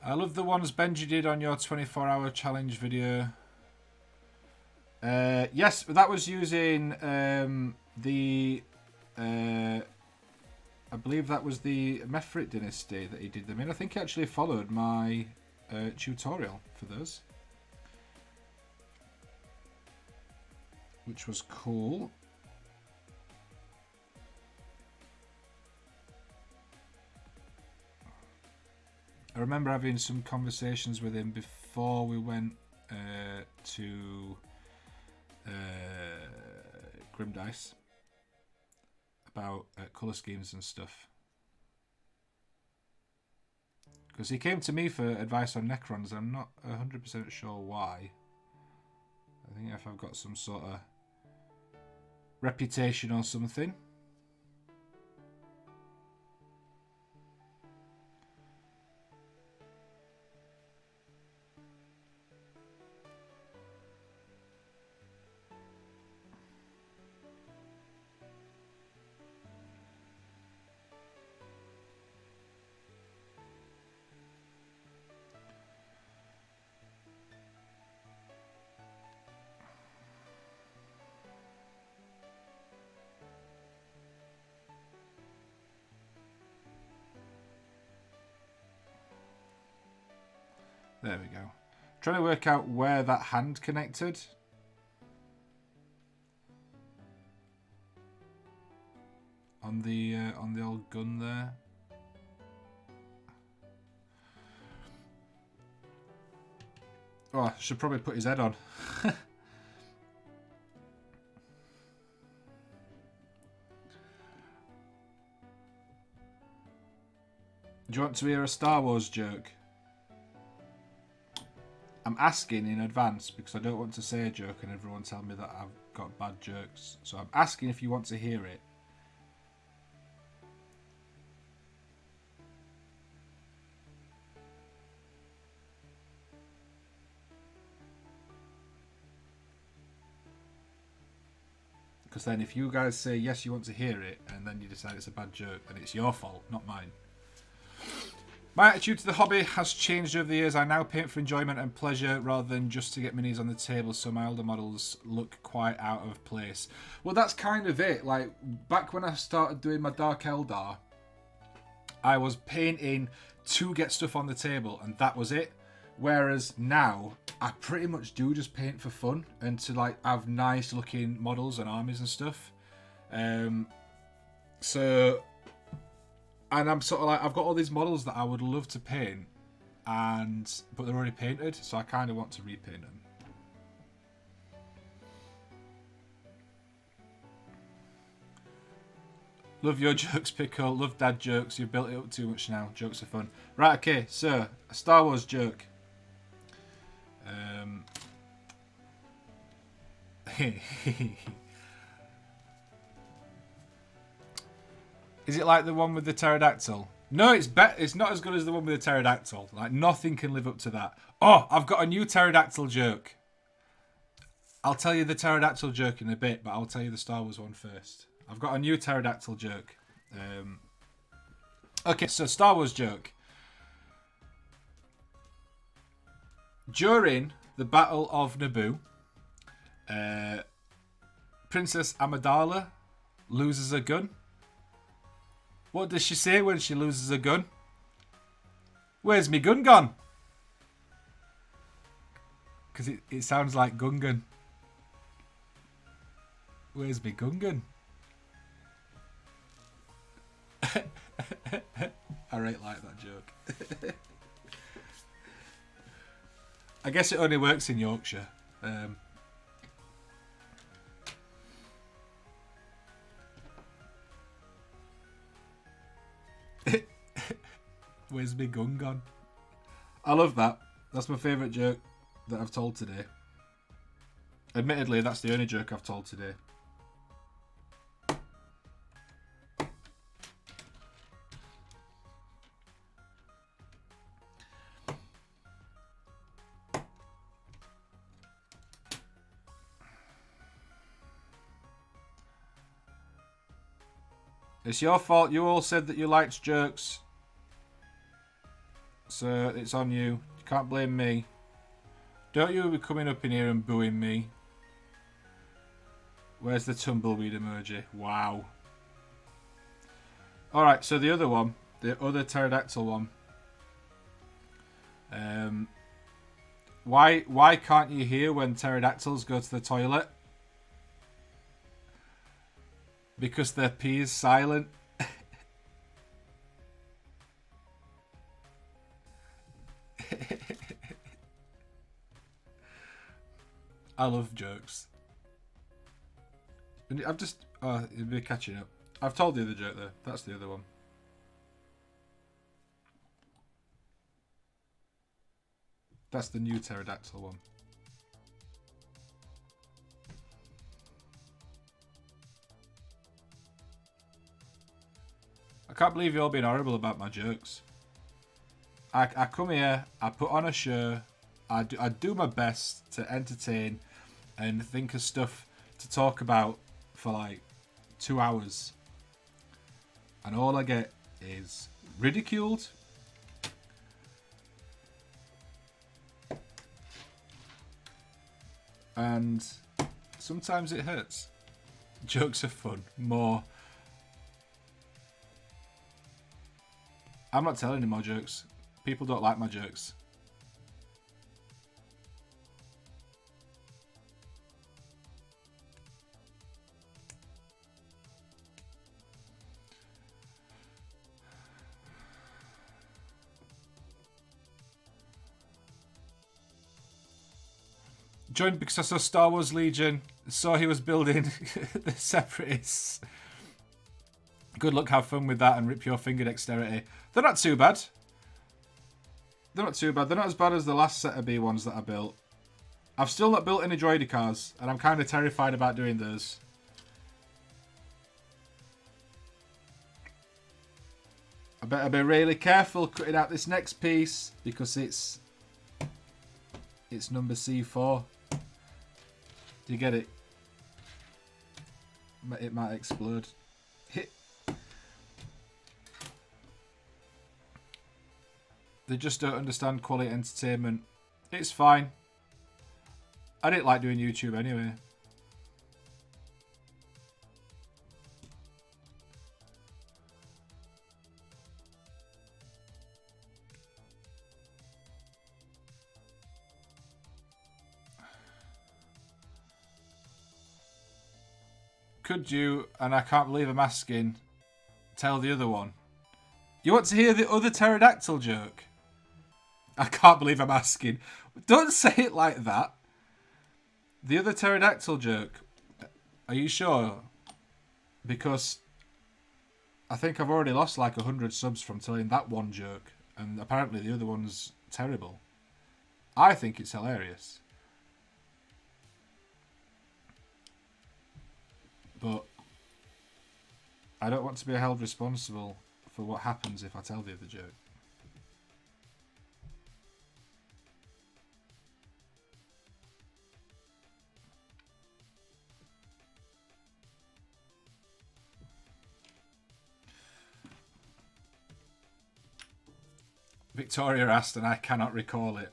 I love the ones Benji did on your 24-hour challenge video. Yes, that was using the... I believe that was the Mefrit dynasty that he did them in. I think he actually followed my tutorial for those, which was cool. I remember having some conversations with him before we went to Grim Dice about colour schemes and stuff. Because he came to me for advice on Necrons. I'm not 100% sure why. I think if I've got some sort of reputation or something. There we go. Trying to work out where that hand connected. On the old gun there. Oh, I should probably put his head on. Do you want to hear a Star Wars joke? I'm asking in advance because I don't want to say a joke and everyone tell me that I've got bad jokes. So I'm asking if you want to hear it. Because then if you guys say yes, you want to hear it, and then you decide it's a bad joke, then it's your fault, not mine. My attitude to the hobby has changed over the years. I now paint for enjoyment and pleasure rather than just to get minis on the table, so my older models look quite out of place. Well, that's kind of it. Like, back when I started doing my Dark Eldar, I was painting to get stuff on the table, and that was it. Whereas now, I pretty much do just paint for fun and to like have nice looking models and armies and stuff. And I'm sort of like, I've got all these models that I would love to paint, but they're already painted, so I kind of want to repaint them. Love your jokes, Pickle. Love dad jokes. You've built it up too much now. Jokes are fun. Right, okay, so, a Star Wars joke. Is it like the one with the pterodactyl? No, it's not as good as the one with the pterodactyl. Like, nothing can live up to that. Oh, I've got a new pterodactyl joke. I'll tell you the pterodactyl joke in a bit, but I'll tell you the Star Wars one first. I've got a new pterodactyl joke. Okay, so Star Wars joke. During The Battle of Naboo. Princess Amidala loses a gun. What does she say when she loses a gun? Where's me gun gone? Because it sounds like Gungan. Where's me Gungan? I really like that joke. I guess it only works in Yorkshire. Where's me gun gone? I love that. That's my favourite joke that I've told today. Admittedly, that's the only joke I've told today. It's your fault. You all said that you liked jokes. So it's on you. You can't blame me. Don't you be coming up in here and booing me. Where's the tumbleweed emoji? Wow. Alright, so the other one. The other pterodactyl one. Why can't you hear when pterodactyls go to the toilet? Because their pee is silent. I love jokes. I've just... Oh, it'll be catching up. I've told the other joke though. That's the other one. That's the new pterodactyl one. I can't believe you're all being horrible about my jokes. I come here, I put on a show, I do my best to entertain and think of stuff to talk about for like 2 hours. And all I get is ridiculed. And sometimes it hurts. Jokes are fun. More. I'm not telling any more jokes. People don't like my jokes. Joined because I saw Star Wars Legion. Saw he was building the Separatists. Good luck, have fun with that and rip your finger dexterity. They're not too bad. They're not too bad. They're not as bad as the last set of B ones that I built. I've still not built any droidy cars, and I'm kind of terrified about doing those. I better be really careful cutting out this next piece because it's number C4. Do you get it? It might explode. Hit. They just don't understand quality entertainment. It's fine. I didn't like doing YouTube anyway. Could you, and I can't believe I'm asking, tell the other one? You want to hear the other pterodactyl joke? I can't believe I'm asking. Don't say it like that. The other pterodactyl joke. Are you sure? Because I think I've already lost like 100 subs from telling that one joke. And apparently the other one's terrible. I think it's hilarious. But I don't want to be held responsible for what happens if I tell the other joke. Victoria asked and I cannot recall it.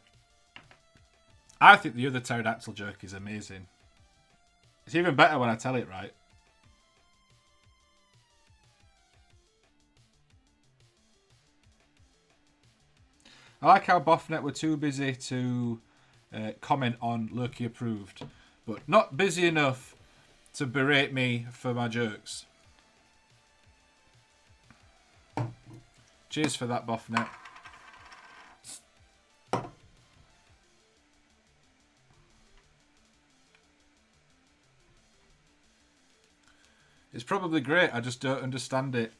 I think the other pterodactyl joke is amazing. It's even better when I tell it right. I like how Boffnet were too busy to comment on Loki approved, but not busy enough to berate me for my jokes. Cheers for that, Boffnet. It's probably great, I just don't understand it.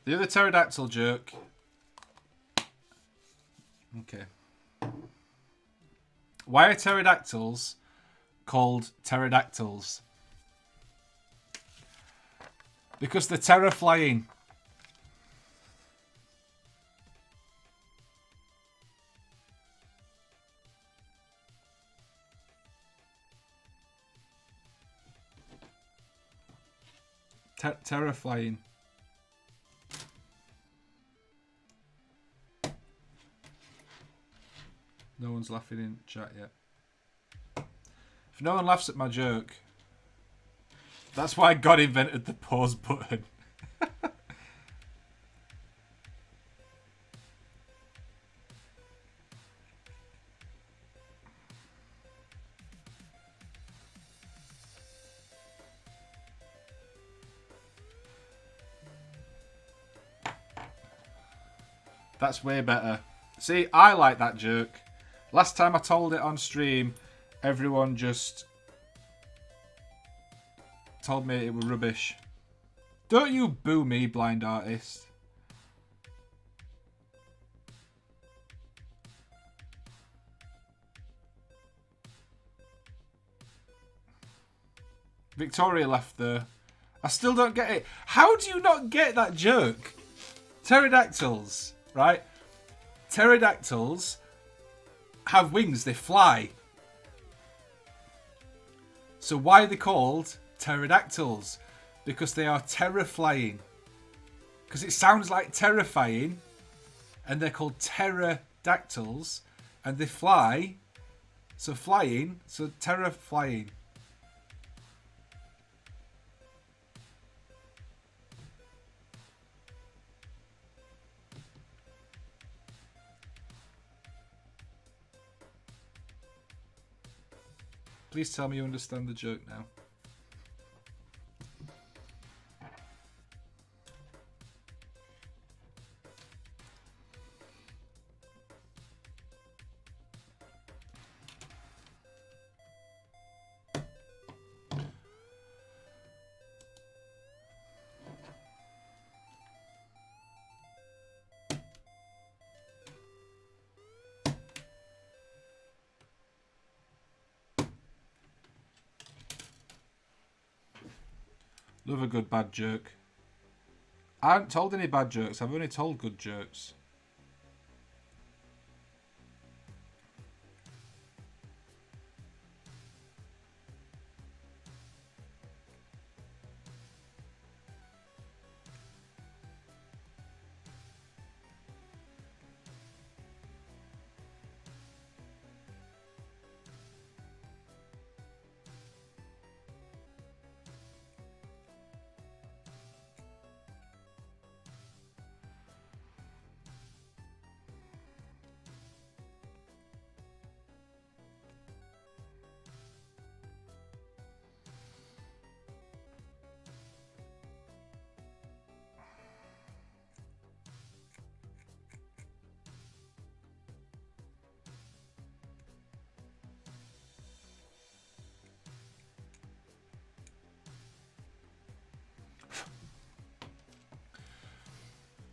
The other pterodactyl joke. Okay. Why are pterodactyls called pterodactyls? Because they're terror-flying. Terror-flying. No one's laughing in chat yet. If no one laughs at my joke, that's why God invented the pause button. That's way better. See, I like that joke. Last time I told it on stream, everyone just told me it was rubbish. Don't you boo me, blind artist. Victoria left there. I still don't get it. How do you not get that joke? Pterodactyls, right? Pterodactyls have wings, they fly. So why are they called pterodactyls? Because they are terror-flying. Because it sounds like terrifying, and they're called pterodactyls, and they fly, so flying, so terror-flying. Please tell me you understand the joke now. Love a good bad joke. I haven't told any bad jokes. I've only told good jokes.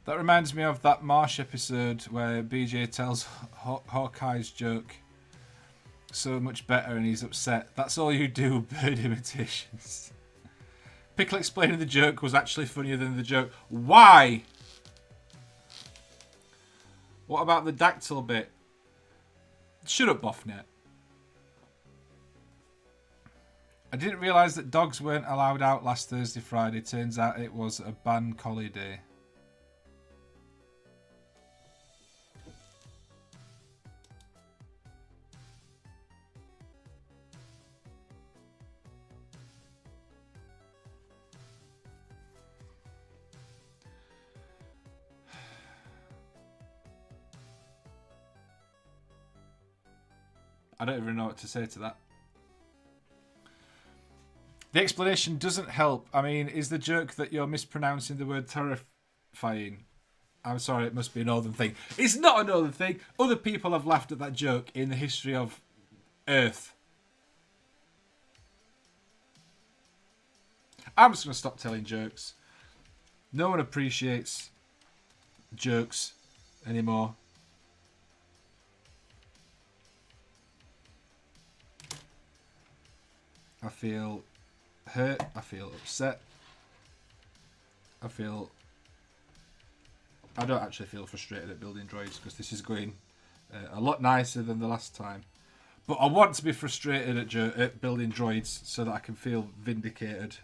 That reminds me of that Marsh episode where BJ tells Hawkeye's joke so much better and he's upset. That's all you do, bird imitations. Pickle explaining the joke was actually funnier than the joke. Why? What about the dactyl bit? Shut up, Boffnet. I didn't realise that dogs weren't allowed out last Thursday, Friday. Turns out it was a ban collie day. I don't even know what to say to that. The explanation doesn't help. I mean, is the joke that you're mispronouncing the word terrifying? I'm sorry, it must be a northern thing. It's not a northern thing. Other people have laughed at that joke in the history of Earth. I'm just going to stop telling jokes. No one appreciates jokes anymore. I feel hurt. I feel upset. I don't actually feel frustrated at building droids because this is going a lot nicer than the last time. But I want to be frustrated at building droids so that I can feel vindicated.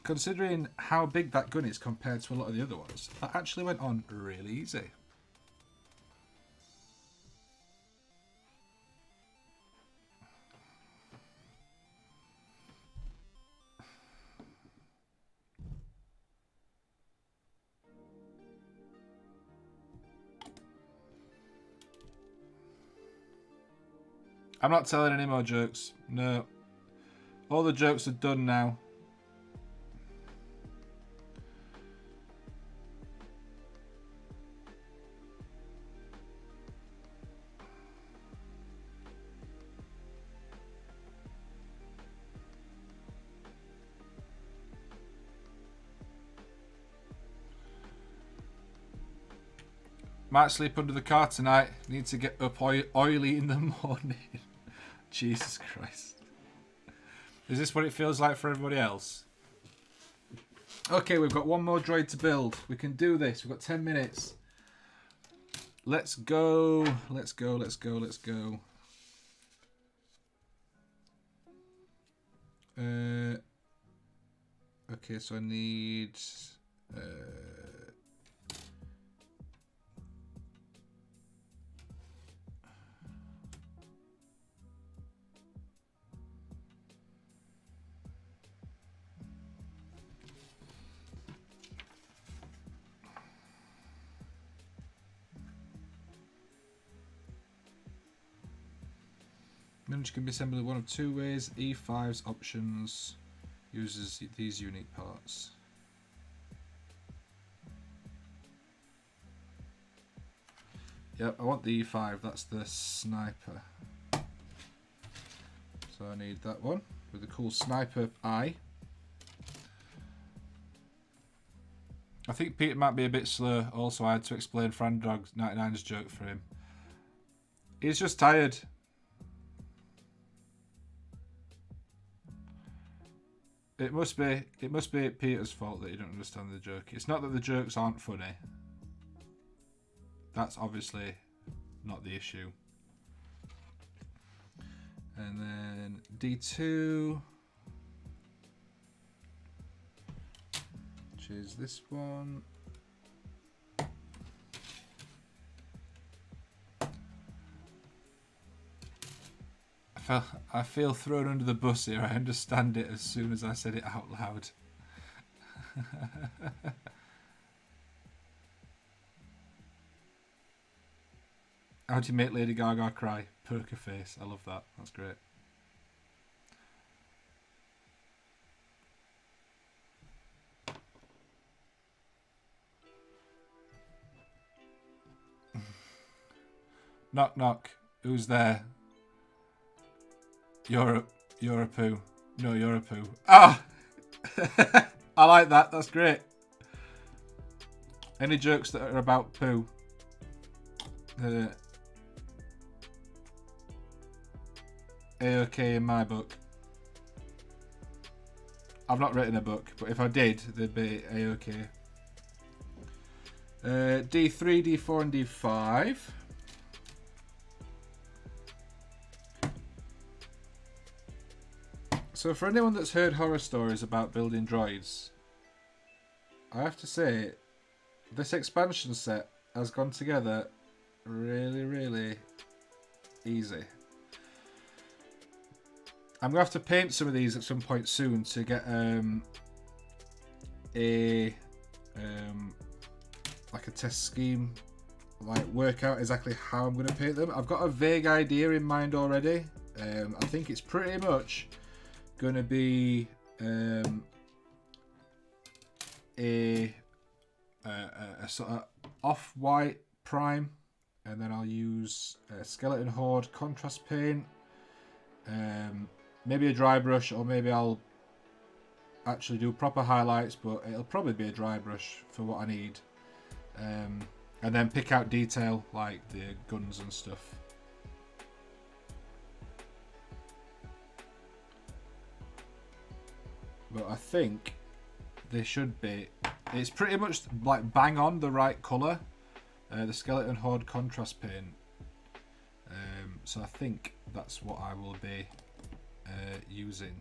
Considering how big that gun is compared to a lot of the other ones, that actually went on really easy. I'm not telling any more jokes. No. All the jokes are done now. Might sleep under the car tonight. Need to get up oily in the morning. Jesus Christ. Is this what it feels like for everybody else? Okay, we've got one more droid to build. We can do this. We've got 10 minutes. Let's go. Let's go, let's go, let's go. Okay, so I need... Miniature can be assembled one of two ways. E5's options uses these unique parts. Yep, I want the E5. That's the sniper. So I need that one with the cool sniper eye. I think Peter might be a bit slow. Also, I had to explain Frandog 99's joke for him. He's just tired. It must be Peter's fault that you don't understand the joke. It's not that the jokes aren't funny. That's obviously not the issue. And then D2, which is this one. I feel thrown under the bus here. I understand it as soon as I said it out loud. How do you make Lady Gaga cry? Poker face. I love that. That's great. Knock knock. Who's there? You're a poo. No, you're a poo. Ah! I like that. That's great. Any jokes that are about poo? A-okay in my book. I've not written a book, but if I did, they'd be A-okay. D3, D4 and D5. So for anyone that's heard horror stories about building droids, I have to say, this expansion set has gone together really, really easy. I'm going to have to paint some of these at some point soon to get like a test scheme, like work out exactly how I'm going to paint them. I've got a vague idea in mind already. I think it's pretty much going to be a sort of off-white prime, and then I'll use a skeleton horde contrast paint, maybe a dry brush, or maybe I'll actually do proper highlights, but it'll probably be a dry brush for what I need, and then pick out detail like the guns and stuff. But I think they should be, it's pretty much like bang on the right colour, the skeleton horde contrast paint, so I think that's what I will be using.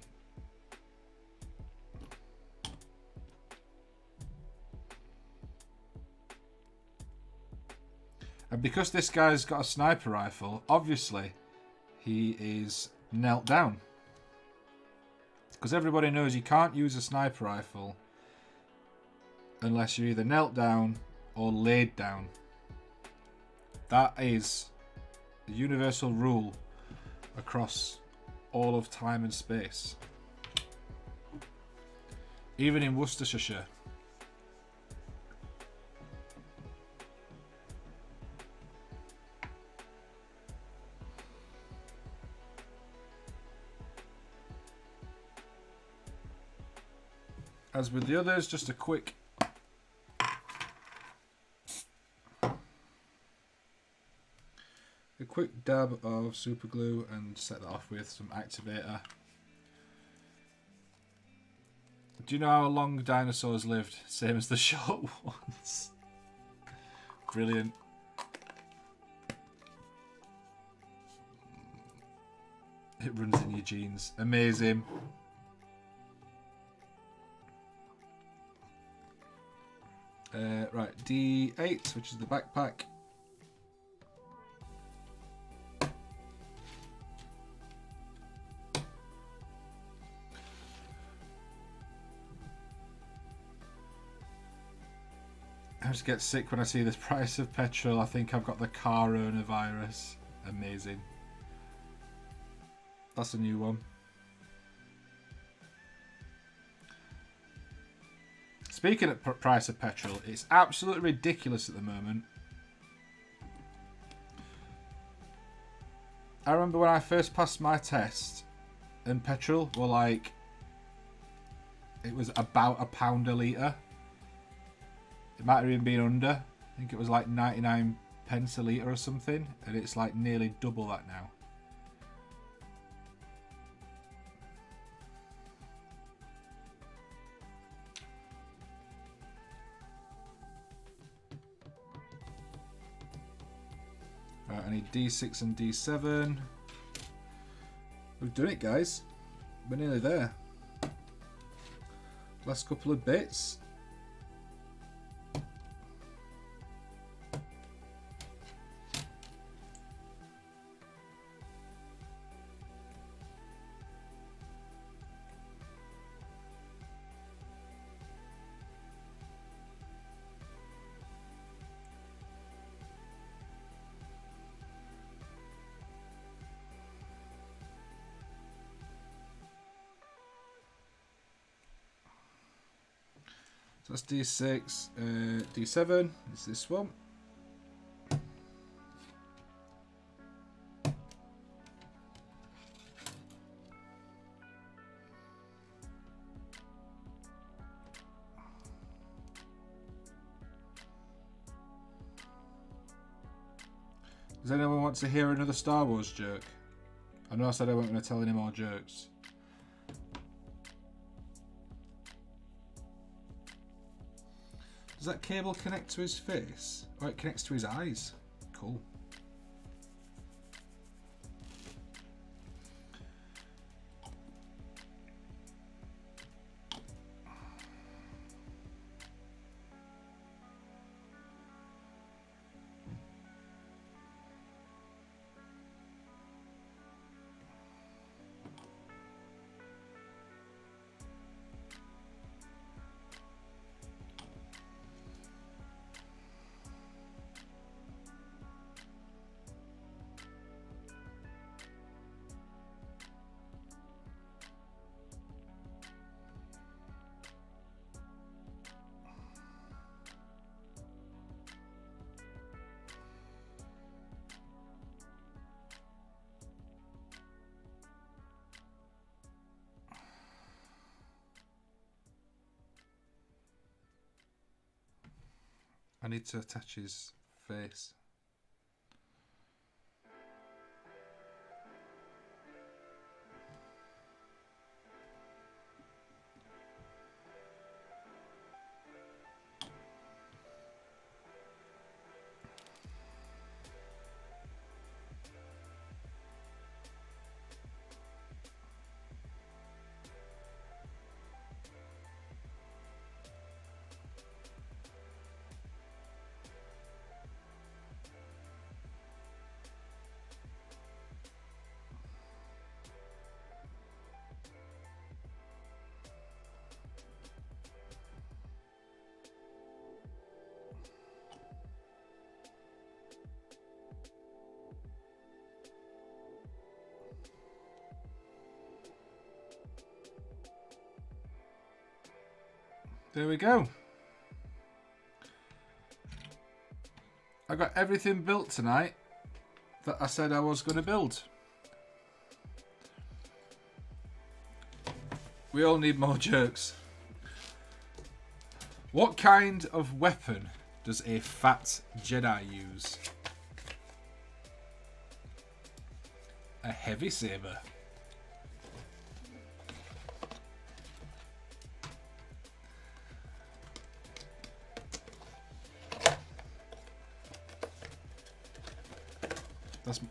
And because this guy's got a sniper rifle, obviously he is knelt down. Because everybody knows you can't use a sniper rifle unless you're either knelt down or laid down. That is the universal rule across all of time and space. Even in Worcestershire. As with the others, just a quick dab of super glue and set that off with some activator. Do you know how long dinosaurs lived? Same as the short ones. Brilliant. It runs in your genes. Amazing. Right, D8, which is the backpack. I just get sick when I see this price of petrol. I think I've got the coronavirus. Amazing. That's a new one. Speaking of price of petrol, it's absolutely ridiculous at the moment. I remember when I first passed my test and petrol were like, it was about £1 a litre. It might have even been under. I think it was like 99 pence a litre or something, and it's like nearly double that now. Right, I need D6 and D7. We've done it, guys. We're nearly there. Last couple of bits. So that's D6, D7 is this one. Does anyone want to hear another Star Wars joke? I know I said I wasn't going to tell any more jokes. Does that cable connect to his face? Oh, it connects to his eyes. Cool. I need to attach his face. There we go. I got everything built tonight that I said I was going to build. We all need more jokes. What kind of weapon does a fat Jedi use? A heavy saber.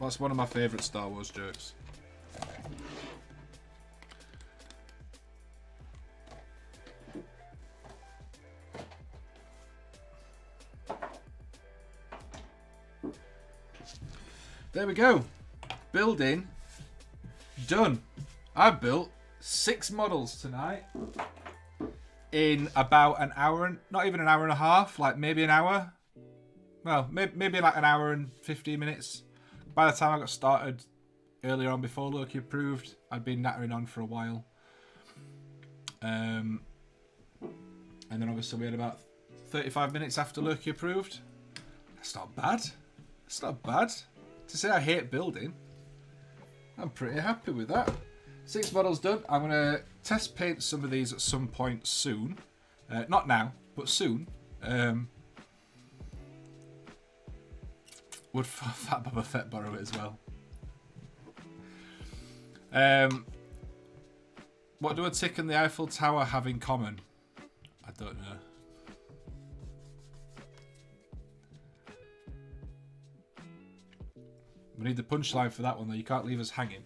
That's one of my favourite Star Wars jokes. There we go. Building done. I built 6 models tonight in about an hour, not even an hour and a half, like maybe an hour. Well, maybe like an hour and 15 minutes. By the time I got started earlier on before Loki approved, I'd been nattering on for a while. And then obviously we had about 35 minutes after Loki approved. That's not bad. It's not bad. To say I hate building, I'm pretty happy with that. 6 models done. I'm going to test paint some of these at some point soon. Not now, but soon. Would Fat Boba Fett borrow it as well? What do a tick and the Eiffel Tower have in common? I don't know. We need the punchline for that one though. You can't leave us hanging.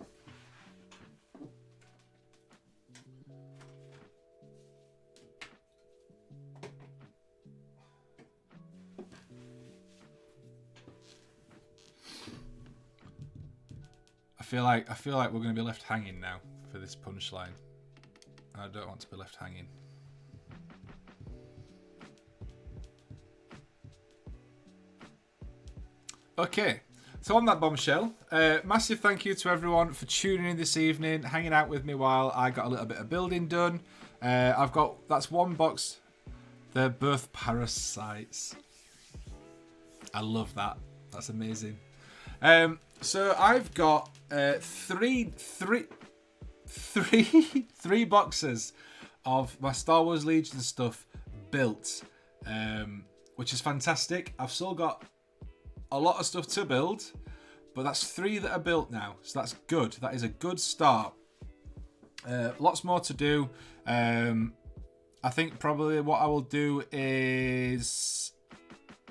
I feel like we're going to be left hanging now for this punchline. I don't want to be left hanging. Okay, so on that bombshell, massive thank you to everyone for tuning in this evening, hanging out with me while I got a little bit of building done. That's one box. They're both parasites. I love that. That's amazing. So I've got three boxes of my Star Wars Legion stuff built, which is fantastic. I've still got a lot of stuff to build, But that's 3 that are built now, so that's good. That is a good start. Lots more to do. I think probably what I will do is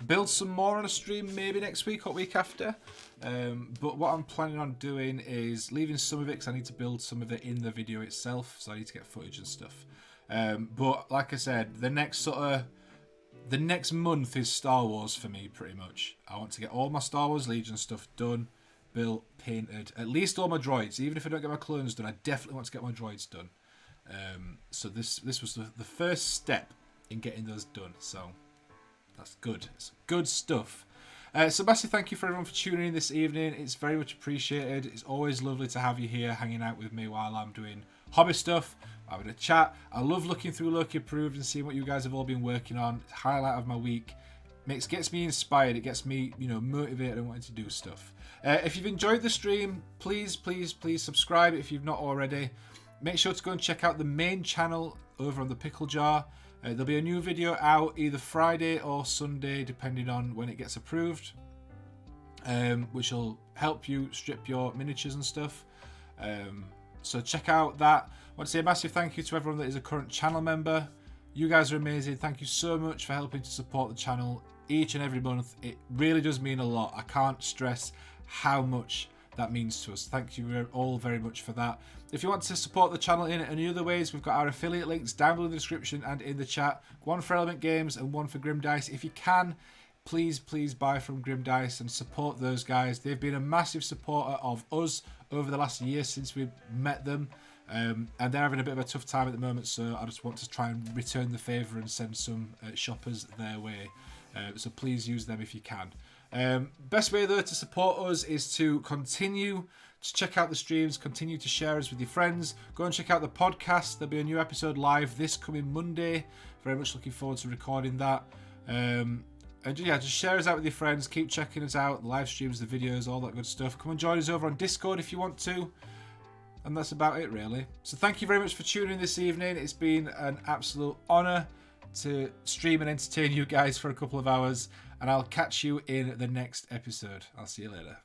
build some more on a stream maybe next week or week after. But what I'm planning on doing is leaving some of it because I need to build some of it in the video itself, so I need to get footage and stuff. But like I said, the next month is Star Wars for me, pretty much. I want to get all my Star Wars Legion stuff done, built, painted, at least all my droids. Even if I don't get my clones done, I definitely want to get my droids done. So this was the first step in getting those done. So that's good. It's good stuff. So massive thank you for everyone for tuning in this evening. It's very much appreciated. It's always lovely to have you here hanging out with me while I'm doing hobby stuff, having a chat. I love looking through Loki Approved and seeing what you guys have all been working on. It's a highlight of my week. Gets me inspired. It gets me, motivated and wanting to do stuff. If you've enjoyed the stream, please subscribe if you've not already. Make sure to go and check out the main channel over on the Pickle Jar. There'll be a new video out either Friday or Sunday, depending on when it gets approved, which will help you strip your miniatures and stuff. So check out that. I want to say a massive thank you to everyone that is a current channel member. You guys are amazing. Thank you so much for helping to support the channel each and every month. It really does mean a lot. I can't stress how much that means to us. Thank you all very much for that. If you want to support the channel in any other ways, we've got our affiliate links down below in the description and in the chat. One for Element Games and one for Grim Dice. If you can, please buy from Grim Dice and support those guys. They've been a massive supporter of us over the last year since we met them. And they're having a bit of a tough time at the moment, so I just want to try and return the favour and send some shoppers their way. So please use them if you can. Best way though to support us is to continue to check out the streams, continue to share us with your friends. Go and check out the podcast. There'll be a new episode live this coming Monday. Very much looking forward to recording that. And yeah, just share us out with your friends. Keep checking us out, the live streams, the videos, all that good stuff. Come and join us over on Discord if you want to. And that's about it really. So thank you very much for tuning in this evening. It's been an absolute honour to stream and entertain you guys for a couple of hours. And I'll catch you in the next episode. I'll see you later.